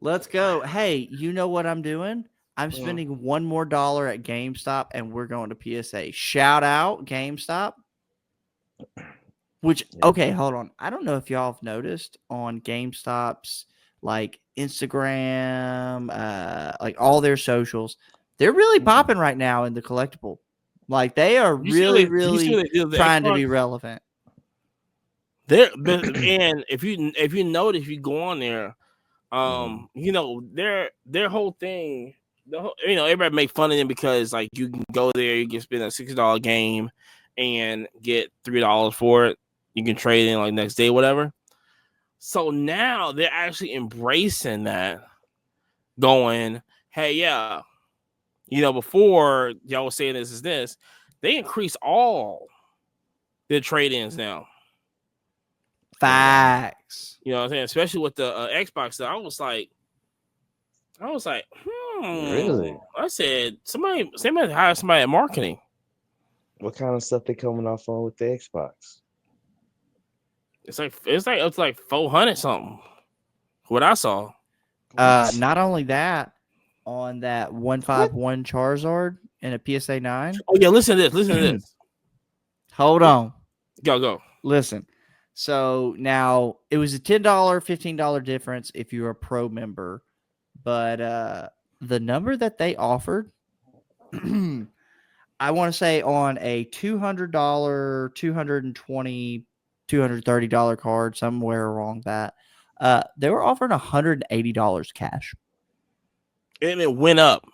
B: Let's go. Hey, you know what I'm doing? I'm spending $1 more at GameStop and we're going to PSA. Shout out GameStop. Which, okay, hold on. I don't know if y'all have noticed on GameStop's like Instagram, like all their socials, they're really popping right now in the collectible. Like they are really trying to be relevant.
A: And if you notice, if you go on there, you know, their whole thing, you know, everybody make fun of them because like you can go there, you can spend a $60 game and get $3 for it. You can trade in like next day, whatever. So now they're actually embracing that, going, hey, yeah, you know, before y'all was saying this is this, they increase all their trade-ins now.
B: Facts.
A: You know what I'm saying? Especially with the Xbox stuff. I was like,
C: Really?
A: I said, somebody hire somebody at marketing.
C: What kind of stuff they coming off on with the Xbox?
A: It's like 400 something. What I saw.
B: Not only that, on that 151 Charizard and a PSA 9.
A: Oh yeah, listen to this.
B: Hold on.
A: Go.
B: Listen. So now it was a $10, $15 difference if you're a pro member, but the number that they offered, I want to say on a $200, $220, $230 card, somewhere along that, they were offering $180 cash.
A: And it went up.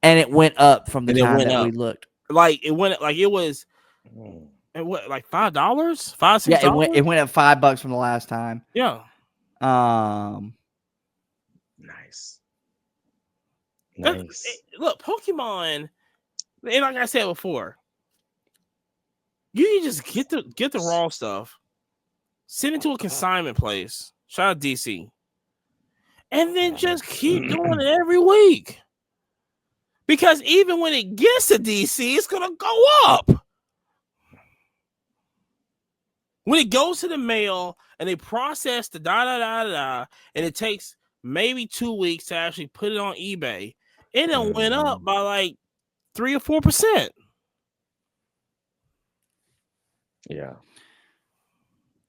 B: And it went up from the time that we looked.
A: Like it went like it was like $5, $5, $6?
B: Yeah, it went up $5 from the last time.
A: Yeah.
C: Nice.
A: Look, Pokemon, and like I said before, you can just get the raw stuff, send it to a consignment place. Shout out DC. And then just keep doing it every week. Because even when it gets to DC, it's gonna go up. When it goes to the mail and they process the and it takes maybe 2 weeks to actually put it on eBay, it went up by like 3 or 4%.
C: Yeah.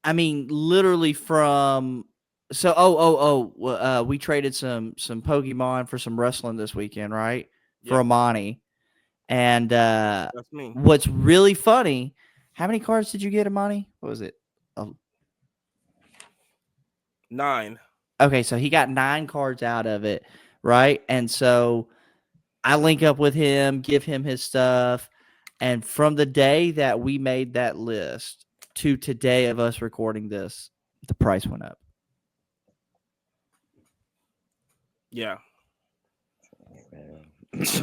B: I mean, literally from so we traded some Pokemon for some wrestling this weekend, right? For Amani. And
A: that's me.
B: What's really funny, how many cards did you get, Amani? What was it?
A: 9.
B: Okay, so he got 9 cards out of it, right? And so I link up with him, give him his stuff, and from the day that we made that list to today of us recording this, the price went up.
A: Yeah.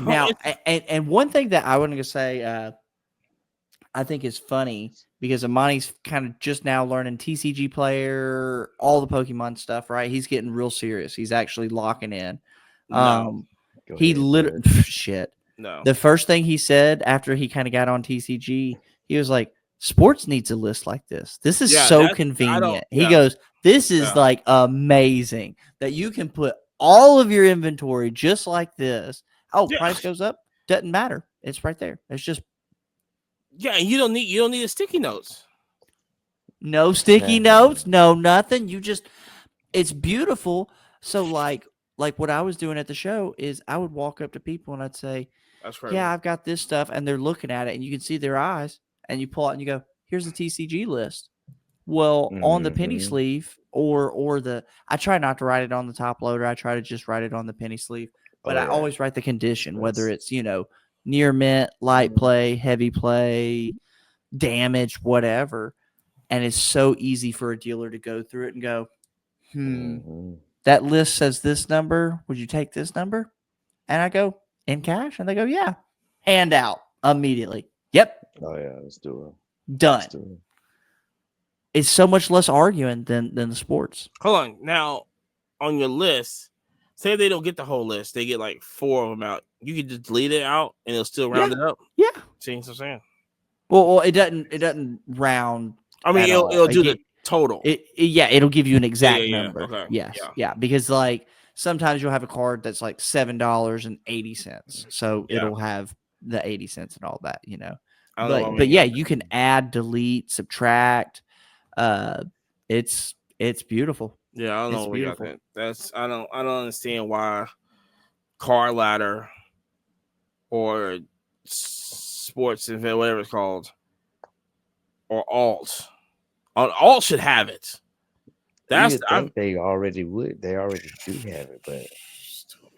B: Now, and one thing that I wanted to say, I think it's funny because Amani's kind of just now learning TCG player, all the Pokemon stuff, right? He's getting real serious. He's actually locking in.
A: No,
C: Go
B: He
C: ahead,
B: literally
C: bud.
B: shit.
A: no.
B: The first thing he said after he kind of got on TCG, he was like, "Sports needs a list like this. This is
A: Yeah,
B: so
A: that's I don't.
B: convenient." He
A: Yeah,
B: goes, "This is
A: yeah,
B: like amazing that you can put all of your inventory just like this. Oh,
A: yeah,
B: price goes up, doesn't matter. It's right there. It's just
A: yeah. And you don't need a sticky notes.
B: no sticky notes,
C: Man,
B: no nothing. You just it's beautiful. So like what I was doing at the show is I would walk up to people and I'd say,
A: That's crazy.
B: "Yeah, I've got this stuff," and they're looking at it, and you can see their eyes, and you pull out and you go, "Here's the TCG list." Well, on the penny
C: mm-hmm.
B: sleeve or the I try not to write it on the top loader. I try to just write it on the penny sleeve, but
C: Oh
B: I
C: yeah,
B: always write the condition, whether
C: that's
B: it's near mint, light play, heavy play, damage, whatever. And it's so easy for a dealer to go through it and go,
C: mm-hmm.
B: that list says this number. Would you take this number? And I go, in cash? And they go, yeah. Hand out immediately. Yep.
C: Oh yeah, let's do it. Let's
B: Done.
C: do it.
B: It's so much less arguing than the sports.
A: Hold on. Now, on your list, say they don't get the whole list, they get like 4 of them out. You can just delete it out, and it'll still round
B: Yeah.
A: it up.
B: Yeah.
A: See what I'm saying?
B: Well, it doesn't round
A: I mean,
B: at
A: it'll,
B: all.
A: it'll do the total.
B: Yeah, it'll give you an
A: Yeah,
B: exact
A: yeah, yeah.
B: number.
A: Okay.
B: Yes.
A: Yeah.
B: Yeah. Because like sometimes you'll have a card that's like $7.80. So
A: Yeah.
B: it'll have the 80 cents and all that,
A: I don't know why
B: But
A: we ain't
B: yeah,
A: got
B: you can add, delete, subtract. Uh it's beautiful.
A: that. Yeah, I don't know
B: It's
A: why we got
B: beautiful.
A: that. I don't understand why car ladder or sports event, whatever it's called, or alt. Alt should have it.
C: You
A: That's
C: would
A: I'm
C: think they already would. They already do have it, but
A: stupid.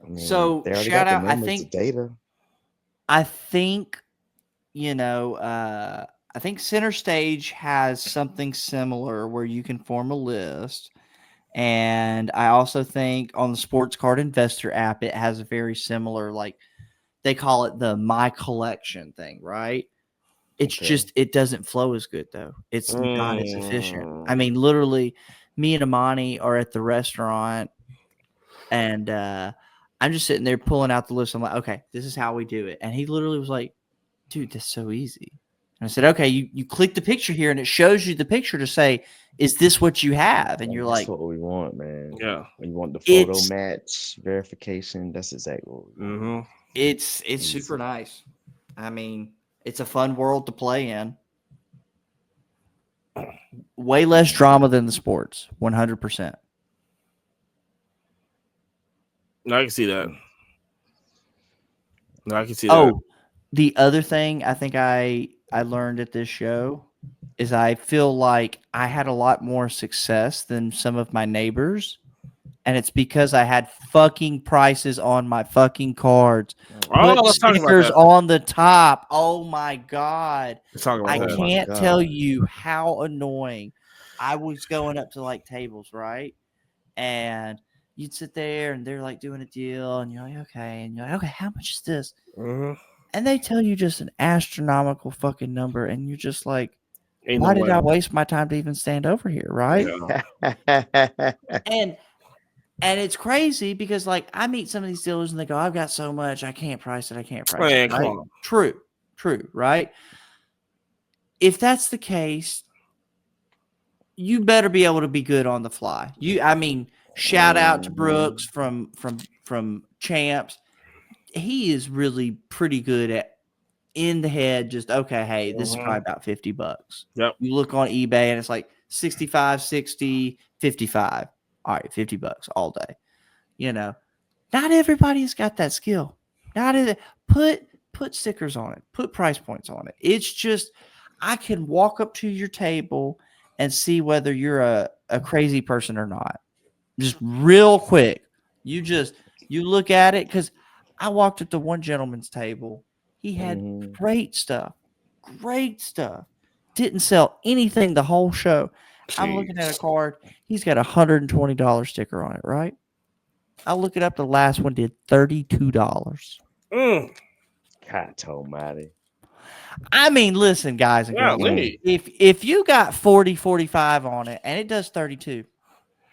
C: I mean,
B: So
C: they already
B: shout
C: got the
B: out,
C: numbers, the data.
B: I think, I think Center Stage has something similar where you can form a list. And I also think on the Sports Card Investor app, it has a very similar, like they call it the My Collection thing, right? It's
C: Okay.
B: just, it doesn't flow as good though. It's not as efficient. I
A: Mm.
B: mean, literally, me and Amani are at the restaurant and I'm just sitting there pulling out the list. I'm like, okay, this is how we do it. And he literally was like, dude, that's so easy. And I said, okay, you click the picture here and it shows you the picture to say, is this what you have? And you're
C: And that's
B: like,
C: what we want, man.
A: Yeah.
C: When you want the photo
B: it's
C: match verification, that's exactly what we want.
A: Mm-hmm.
B: it's super
C: Easy.
B: nice. I mean, it's a fun world to play in. Way less drama than the sports, 100%.
A: No, I can see that. No, I can see that.
B: Oh, the other thing I think I learned at this show is I feel like I had a lot more success than some of my neighbors. And it's because I had fucking prices on my fucking cards.
A: Oh,
B: Put
A: let's talk about
B: stickers
A: that.
B: on the top. Oh my God.
A: Let's talk about
B: I
C: Oh
A: that.
C: my
B: can't tell
C: God.
B: you how annoying. I was going up to like tables, right? And you'd sit there and they're like doing a deal and you're like, okay. And you're like, okay, how much is this?
A: Mm-hmm.
B: And they tell you just an astronomical fucking number. And you're just like,
A: Ain't
B: why
A: no
B: did
A: way.
B: I waste my time to even stand over here? Right.
A: Yeah.
B: And it's crazy because like I meet some of these dealers and they go, I've got so much, I can't price it. I can't price
A: Man,
B: it.
A: come
B: Right.
A: on.
B: True. Right. If that's the case, you better be able to be good on the fly. I mean, shout out to Brooks from Champs. He is really pretty good at in the head, just okay, hey, this is probably about $50.
A: Yep.
B: You look on eBay and it's like 65, 60, 55. All right, $50 all day. Not everybody's got that skill. Not in put stickers on it, put price points on it. It's just I can walk up to your table and see whether you're a crazy person or not. Just real quick. You look at it because I walked up to one gentleman's table. He had
C: Mhm.
B: great stuff. Great stuff. Didn't sell anything the whole show. I'm looking at a
A: Jeez.
B: card. He's got a $120 sticker on it, right? I look it up. The last one did $32.
A: Mm.
C: God almighty.
B: I mean, listen, guys and girls,
A: Golly.
B: if you got 40, 45 on it and it does 32,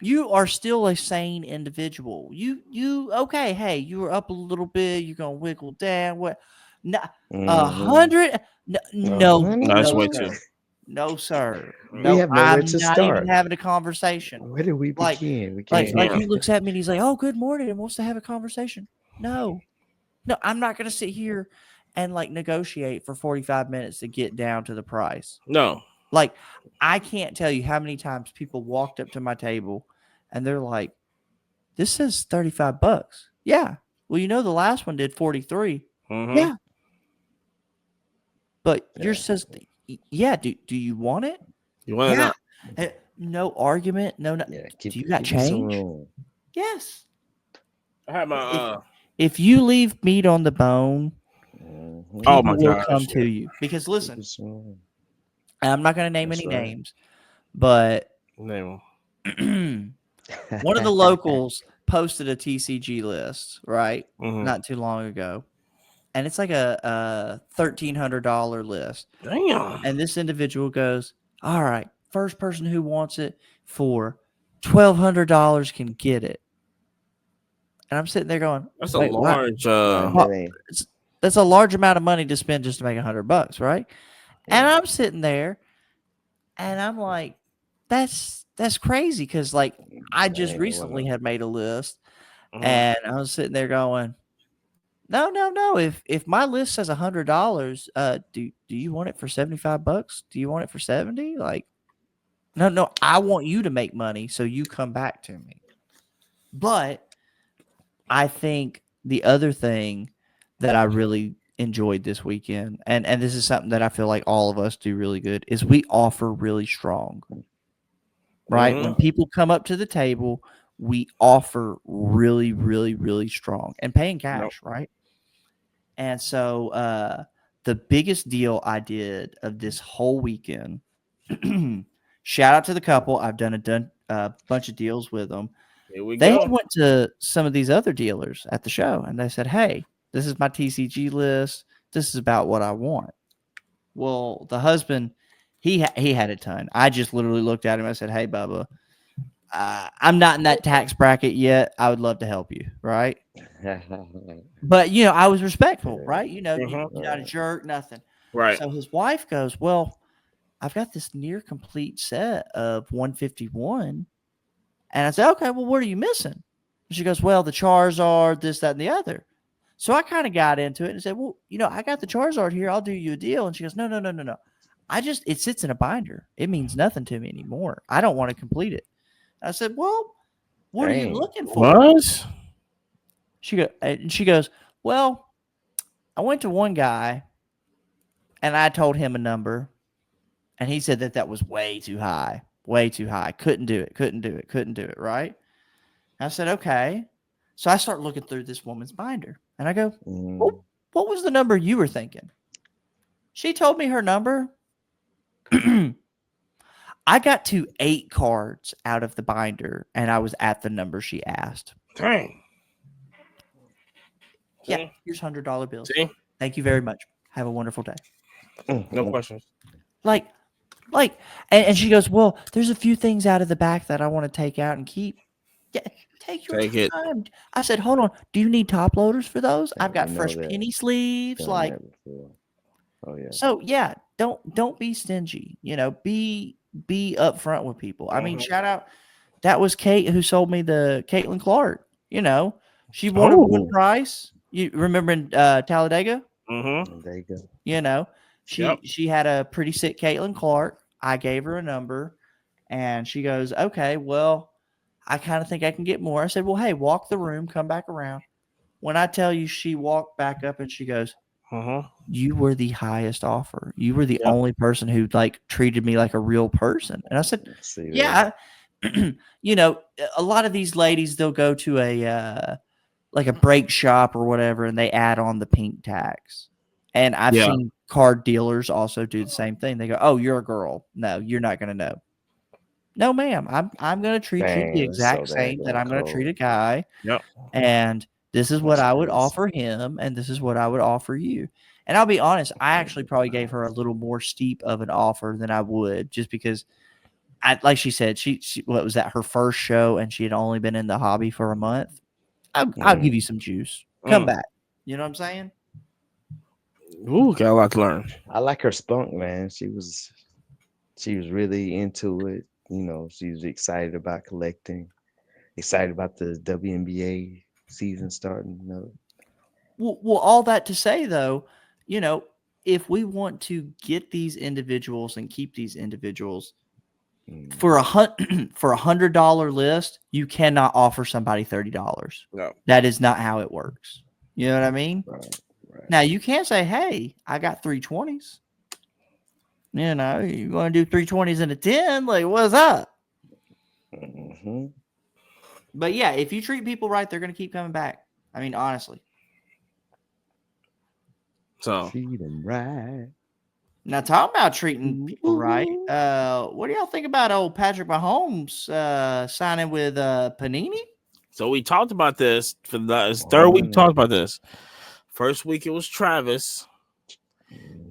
B: you are still a sane individual. You okay, hey, you were up a little bit, you're gonna wiggle down. What no,
C: Mm-hmm.
B: 100? No,
C: A
B: no,
A: No,
C: hundred
A: that's
B: no,
A: way
C: dollars.
A: too.
B: sir. No, sir.
C: We
B: No,
C: have nowhere
B: I'm
C: to
B: not even
C: start.
B: having a conversation.
C: Where do we
B: Like
C: begin? We
B: like
C: can't.
B: like
A: Yeah.
B: he looks at me and he's like, "Oh, good morning," and wants to have a conversation. No, no, I'm not gonna sit here and like negotiate for 45 minutes to get down to the price.
A: No.
B: Like, I can't tell you how many times people walked up to my table and they're like, "This says 35 bucks." Yeah. Well, the last one did 43.
A: Mm-hmm.
B: Yeah. But
C: Yeah,
B: yours says, yeah. Do you want it?
A: You want to
B: Yeah.
A: not?
B: No argument. No.
C: yeah.
B: Do you got
C: Give it some
B: change?
C: room.
B: Yes.
A: I had my
B: If you leave meat on the bone,
C: Mm-hmm.
A: oh my
B: people will
A: gosh.
B: come to you. Because
C: Give
B: listen,
C: it some room.
B: I'm not going to name
C: That's
B: any
C: right.
B: names, but
A: Name.
B: one of the locals posted a TCG list, right?
A: Mm-hmm.
B: Not too long ago. And it's like a $1,300 list.
A: Damn.
B: And this individual goes, "All right, first person who wants it for $1,200 can get it." And I'm sitting there going,
A: That's a
B: "Wait, what?
A: large
C: That ain't.
B: That's a large amount of money to spend just to make $100, right?" And
C: Yeah.
B: I'm sitting there and I'm like, that's crazy because like I
C: That
B: just
C: ain't no one.
B: recently had made a list
A: mhm.
B: and I was sitting there going, no, no, no. If my list says $100, do you want it for 75 bucks? Do you want it for 70? Like, no, no, I want you to make money, so you come back to me. But I think the other thing that I really enjoyed this weekend, and this is something that I feel like all of us do really good, is we offer really strong. Right?
A: Mhm.
B: When people come up to the table, we offer really, really, really strong and paying
A: Nope.
B: cash, right? And so the biggest deal I did of this whole weekend, shout out to the couple. I've done a bunch of deals with them.
A: Here we
B: They had
A: go.
B: went to some of these other dealers at the show and they said, "Hey, this is my TCG list. This is about what I want." Well, the husband, he had a ton. I just literally looked at him. I said, "Hey, Bubba, I'm not in that tax bracket yet. I would love to help you, right?" But I was respectful, right?
A: Mhm.
B: You're not a jerk, nothing.
A: Right.
B: So his wife goes, "Well, I've got this near complete set of 151." And I said, "Okay, well, what are you missing?" And she goes, "Well, the Charizard, this, that, and the other." So I kind of got into it and said, "Well, I got the Charizard here. I'll do you a deal." And she goes, "No, no, no, no, no. It sits in a binder. It means nothing to me anymore. I don't want to complete it." I said, "Well, what are you
C: Dang.
B: looking for?"
A: What?
B: She goes, "Well, I went to one guy and I told him a number and he said that was way too high, way too high. Couldn't do it, couldn't do it, couldn't do it, right?" I said, "Okay." So I start looking through this woman's binder and I go,
C: Mm,
B: "Well, what was the number you were thinking?" She told me her number. I got to 8 cards out of the binder and I was at the number she asked.
A: Dang.
B: Yeah,
A: See?
B: here's $100 bills.
A: See?
B: Thank you very much. Have a wonderful day.
A: No
C: mm.
A: questions.
B: Like, and she goes, "Well, there's a few things out of the back that I want to take out and keep." Yeah, take your
A: Take it.
B: time. I said, "Hold on. Do you need top loaders for those?
C: Yeah,
B: I've got
C: we know
B: fresh
C: that.
B: penny sleeves."
C: Done
B: Like,
C: that before. Oh yeah.
B: so yeah, don't be stingy. Be upfront with people. I mean,
A: Mhm.
B: shout out. That was Kate who sold me the Caitlin Clark. She wanted one
A: Oh.
B: price. You remember in Talladega?
A: Mhm.
C: And there you go.
B: You know,
A: Yep.
B: she had a pretty sick Caitlin Clark. I gave her a number, and she goes, "Okay, well, I kind of think I can get more." I said, "Well, hey, walk the room, come back around." When I tell you, she walked back up and she goes,
A: Mhm.
B: "You were the highest offer. You were the
A: Yep.
B: only person who like treated me like a real person." And I said,
C: See there.
B: "Yeah." A lot of these ladies, they'll go to a like a break shop or whatever, and they add on the pink tax. And I've
A: Yeah.
B: seen card dealers also do the same thing. They go, "Oh, you're a girl. No, you're not going to know." No, ma'am. I'm going to treat you the
C: Dang, that's so
B: exact same that
C: daggone
B: I'm going to treat a
C: cold.
B: guy.
A: Yep.
B: And this is what
C: That's
B: I would
C: crazy.
B: offer him, and this is what I would offer you. And I'll be honest, I actually probably gave her a little more steep of an offer than I would, just because like she said, she what was that, her first show, and she had only been in the hobby for a month. I'll give you some juice. Come back. You know what I'm saying?
A: Ooh, got a lot to learn.
C: I like her spunk, man. She was really into it. You know, she was excited about collecting, excited about the WNBA season starting. You know.
B: Well, all that to say, though, you know, if we want to get these individuals and keep these individuals for for $100 list, you cannot offer somebody $30.
A: No.
B: That is not how it works. You know what I mean?
C: Right, right.
B: Now you can't say, "Hey, I got 320s." You know, you want to do 320s in a 10? Like, what's up?
C: Mm-hmm.
B: But yeah, if you treat people right, they're going to keep coming back. I mean, honestly.
A: So
C: Treat them right.
B: Now, talking about treating people right,
C: Ooh.
B: what do y'all think about old Patrick Mahomes signing with Panini?
A: So we talked about this for the third week. We talked about this. First week it was Travis.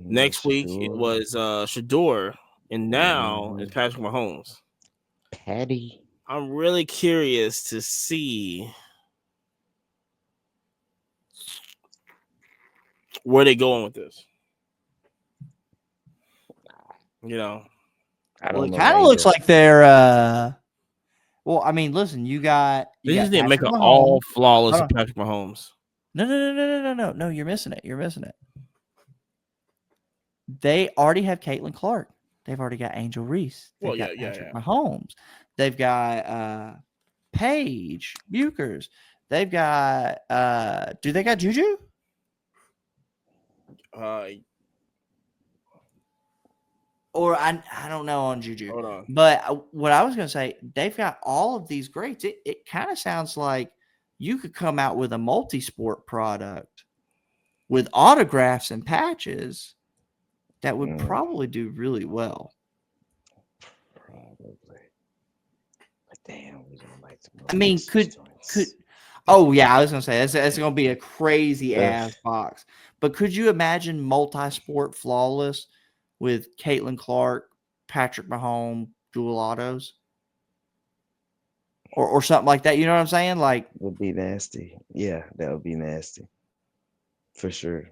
A: Next week it was Shador, and now it's Patrick Mahomes.
C: Patty.
A: I'm really curious to see where they going with this. You know,
C: I
B: Well,
C: don't
B: it
C: know.
B: kind of looks like they're. Well, I mean, listen, you got
A: they just need to
B: Patrick
A: make an
B: Mahomes.
A: all flawless
B: Hold on.
A: Patrick Mahomes.
B: No. You're missing it. You're missing it. They already have Caitlin Clark. They've already got Angel Reese. They've got Patrick Mahomes. They've got Paige Buchers. They've got do they got Juju? Or I don't know on Juju.
A: Hold on.
B: But what I was going to say, they've got all of these greats. It kind of sounds like you could come out with a multi-sport product with autographs and patches that would probably do really well.
C: Probably. But damn, we don't like to.
B: I mean, could oh yeah, I was gonna say it's gonna be a crazy ass box. But could you imagine multi-sport flawless with Caitlin Clark, Patrick Mahomes, dual autos? Or something like that. You know what I'm saying? Like,
C: would be nasty. Yeah, that would be nasty. For sure.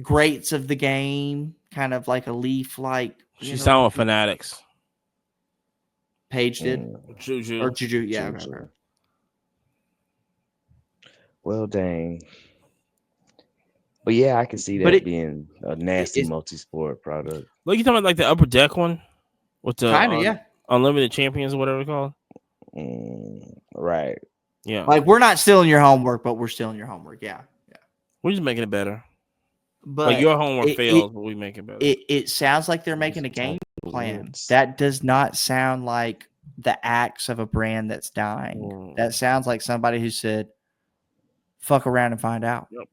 B: greats of the game, kind of like a leaf like.
A: She signed with Fanatics.
B: Paige did?
A: Juju.
B: Or Juju, yeah.
C: Juju.
B: Okay.
C: Well, dang. But yeah, I can see that being a nasty multi-sport product.
A: Look, you talking about like the upper deck one with the
B: yeah.
A: Unlimited Champions or whatever it's called?
C: Right.
A: Yeah.
B: Like, we're not stealing your homework, but we're stealing your homework. Yeah.
A: We're just making it better.
B: But
A: like your homework fails, but we make it better.
B: It sounds like they're making a game plan. That does not sound like the acts of a brand that's dying. That sounds like somebody who said, fuck around and find out.
A: Yep.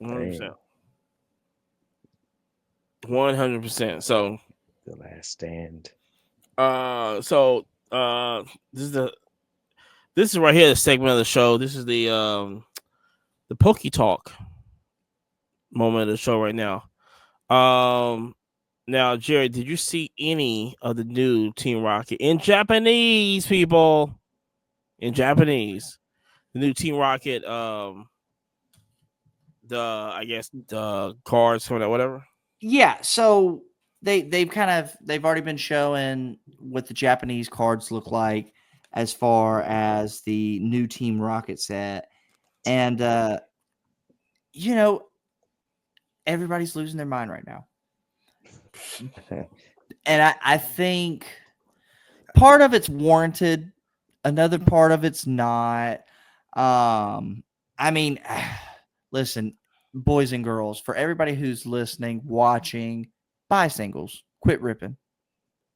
A: 100%. 100%. So
C: the last stand.
A: This is right here the segment of the show. This is the Poke Talk moment of the show right now. Now, Jerry, did you see any of the new Team Rocket in Japanese, people? In Japanese, the new Team Rocket, the cards from that, whatever.
B: Yeah, so they've already been showing what the Japanese cards look like as far as the new Team Rocket set, and everybody's losing their mind right now. And I think part of it's warranted, another part of it's not. I mean, listen, boys and girls, for everybody who's listening, watching, buy singles. Quit ripping.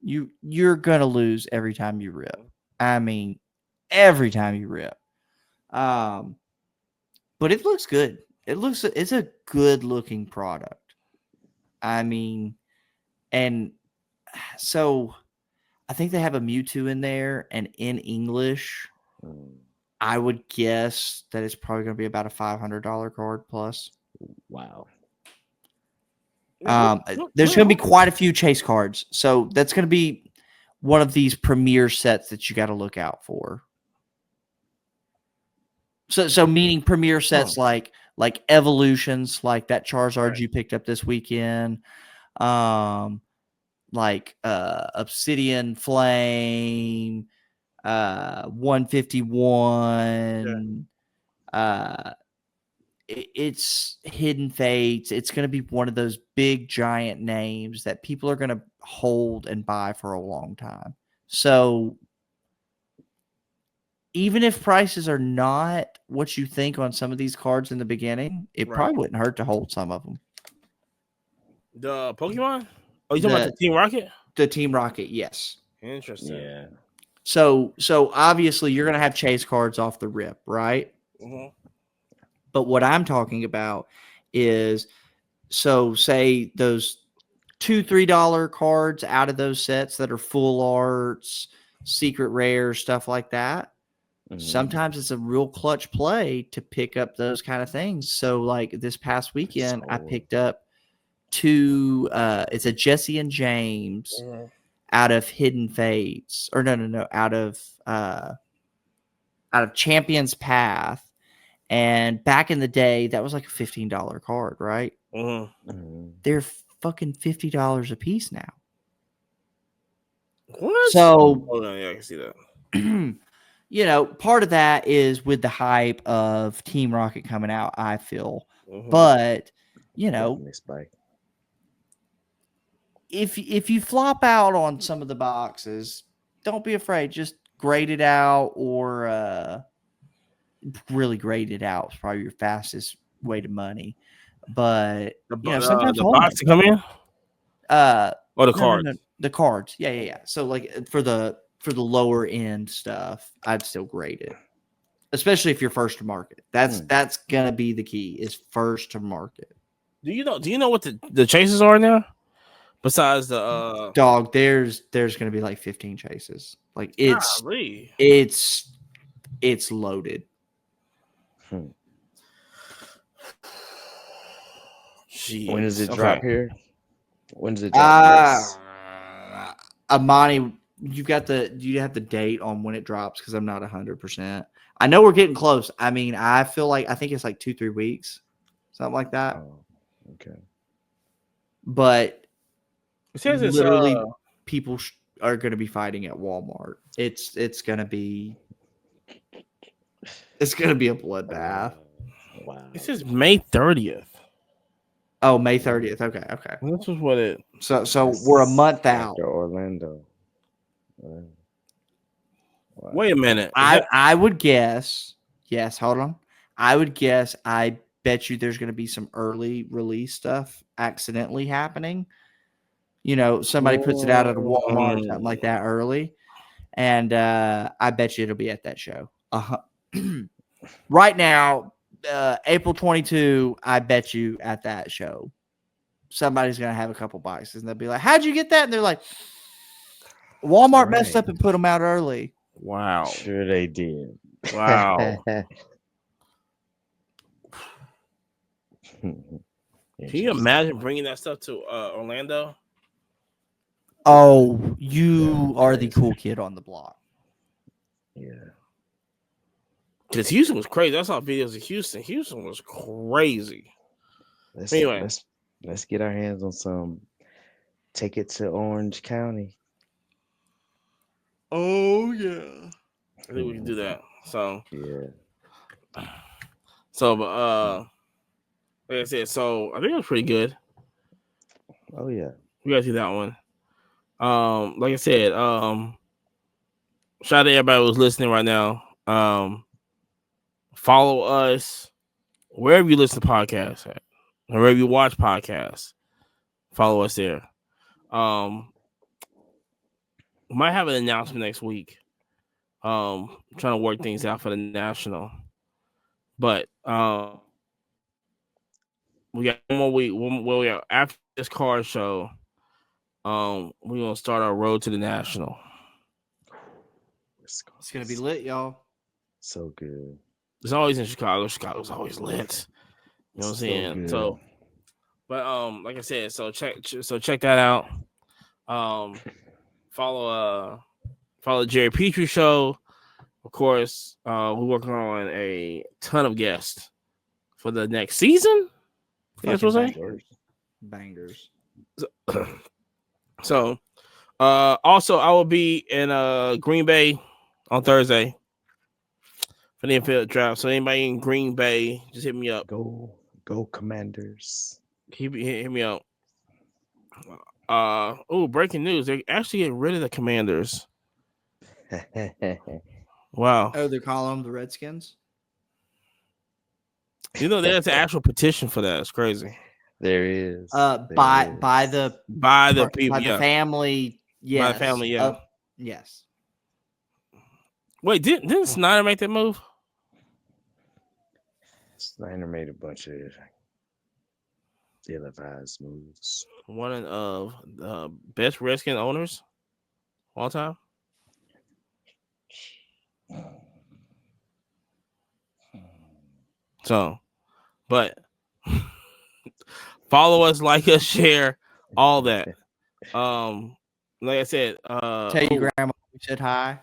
B: You're gonna lose every time you rip. I mean, every time you rip. But it looks good. It's a good looking product. I mean, and so I think they have a Mewtwo in there, and in English, I would guess that it's probably going to be about a $500 card plus.
C: Wow.
B: There's going to be quite a few chase cards, so that's going to be one of these premier sets that you got to look out for. So meaning premier sets like evolutions, like that Charizard you picked up this weekend, like Obsidian Flame, 151. It's Hidden Fates. It's going to be one of those big giant names that people are going to hold and buy for a long time. So even if prices are not what you think on some of these cards in the beginning, it probably wouldn't hurt to hold some of them.
A: The Pokemon? Oh, you talking about the Team Rocket?
B: The Team Rocket, yes.
A: Interesting.
B: Yeah. So obviously you're going to have chase cards off the rip, right?
A: Mm-hmm.
B: But what I'm talking about is, so say those $2-3 cards out of those sets that are full arts, secret rares, stuff like that. Mm-hmm. Sometimes it's a real clutch play to pick up those kind of things. So like this past weekend, I picked up two. It's a Jesse and James out of Hidden Fates, or no, out of Champion's Path. And back in the day, that was like a $15 card, right? Mm-hmm. They're fucking $50 a piece now.
A: What?
B: So,
A: yeah, I can see that.
B: You know, part of that is with the hype of Team Rocket coming out, I feel. Mm-hmm. But, you know, if you flop out on some of the boxes, don't be afraid. Just grade it out, or really grade it out. It's probably your fastest way to money. But you know, sometimes
A: the box to come in.
B: Or the cards. No, the cards. Yeah. So like for the lower end stuff, I'd still grade it, especially if you're first to market. That's gonna be the key, is first to market.
A: Do you know what the chases are now? Besides the
B: dog, there's gonna be like 15 chases. Like it's loaded.
C: Jeez. When does it drop here? When does it drop?
B: Amani, you have the date on when it drops, because I'm not 100%. I know we're getting close. I mean, I think it's like 2-3 weeks, something like that.
C: Oh, okay.
B: But
A: it says
B: literally, people are going to be fighting at Walmart. It's going to be a bloodbath.
C: Wow.
A: It says May 30th.
B: Oh, May 30th. Okay.
A: This is what it.
B: So we're a month out.
C: After Orlando. Wow.
A: Wait a minute.
B: I would guess. Yes, hold on. I would guess. I bet you there's going to be some early release stuff accidentally happening. You know, somebody puts it out at a Walmart or something like that early, and I bet you it'll be at that show. Right now, April 22, I bet you at that show, somebody's going to have a couple boxes, and they'll be like, "How'd you get that?" And they're like, "Walmart messed up and put them out early."
A: Wow.
C: Sure they did.
A: Wow. Can you imagine bringing that stuff to Orlando?
B: Oh, you are the cool kid on the block.
C: Yeah.
A: Because Houston was crazy. I saw videos of Houston. Houston was crazy.
C: Let's get our hands on some. Take it to Orange County.
B: Oh yeah.
A: I think we can do that. So
C: yeah.
A: So like I said, so I think it was pretty good.
C: Oh yeah.
A: We gotta do that one. Like I said, shout out to everybody who's listening right now. Follow us wherever you listen to podcasts at, wherever you watch podcasts. Follow us there. We might have an announcement next week. Trying to work things out for the national, but we got one more week. We are after this card show. We're gonna start our road to the national.
B: It's gonna be lit, y'all.
C: So good.
A: It's always in Chicago. Chicago's always lit. You know what I'm saying?
C: Good.
A: So But like I said, so check that out. Follow Jerry Petrie show. Of course, we're working on a ton of guests for the next season. That's what I'm saying.
B: Bangers.
A: So, also I will be in Green Bay on Thursday for the NFL draft. So anybody in Green Bay, just hit me up.
C: Go Commanders.
A: Hit me up. Breaking news! They're actually getting rid of the Commanders. Wow.
B: Oh, they're calling them the Redskins.
A: You know, there's an actual petition for that. It's crazy.
C: There is.
B: By the
A: people,
B: by the family. Yes.
A: By the family, yeah.
B: Yes.
A: Wait, didn't Snyder make that move?
C: Snyder made a bunch of ill-advised moves.
A: One of the best Redskin owners of all time. So, but follow us, like us, share, all that. Like I said,
B: Tell your grandma we said hi.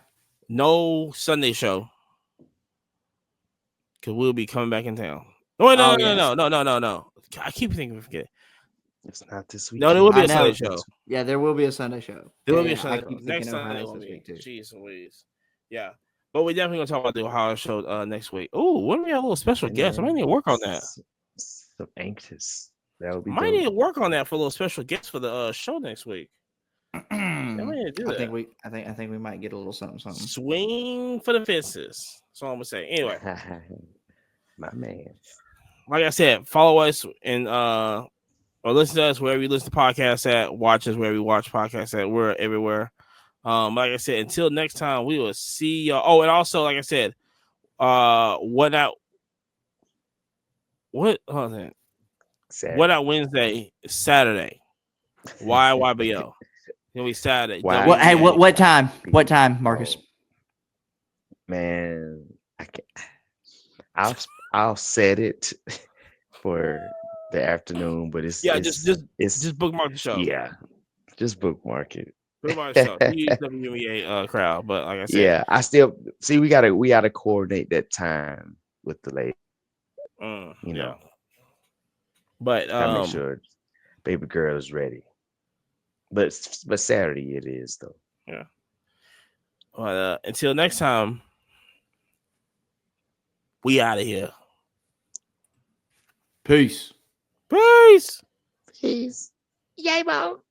A: No Sunday show because we'll be coming back in town. Oh, no. I keep thinking we forget.
C: It's not this week.
A: No, there will be a Sunday show.
B: Yeah, there will be a Sunday show.
A: There will be a Sunday show. Next Sunday will be. Jeez Louise. Yeah. But we're definitely going to talk about the Ohio show next week. Oh, when do we have a little special guest? I might need to work on that.
C: So anxious. That would be
A: might need to work on that for a little special guest for the show next week.
B: I think we might get a little something.
A: Swing for the fences. That's all I'm gonna say. Anyway,
C: my man.
A: Like I said, follow us and or listen to us wherever you listen to podcasts at. Watch us wherever you watch podcasts at. We're everywhere. Like I said, until next time, we will see y'all. Oh, and also, like I said, what out Wednesday, Saturday. YYBO. It'll be Saturday.
B: What time? What time, Marcus?
C: Man, I can't. I'll set it for the afternoon, but it's
A: just bookmark the show.
C: Yeah, just bookmark it.
A: Bookmark the show. WNBA crowd, but like I said,
C: yeah, I still see we gotta coordinate that time with the lady. You know,
A: but
C: make sure baby girl is ready. But Saturday it is though.
A: Yeah. Well, until next time, we out of here.
B: Peace.
A: Peace.
C: Peace. Yay, bro.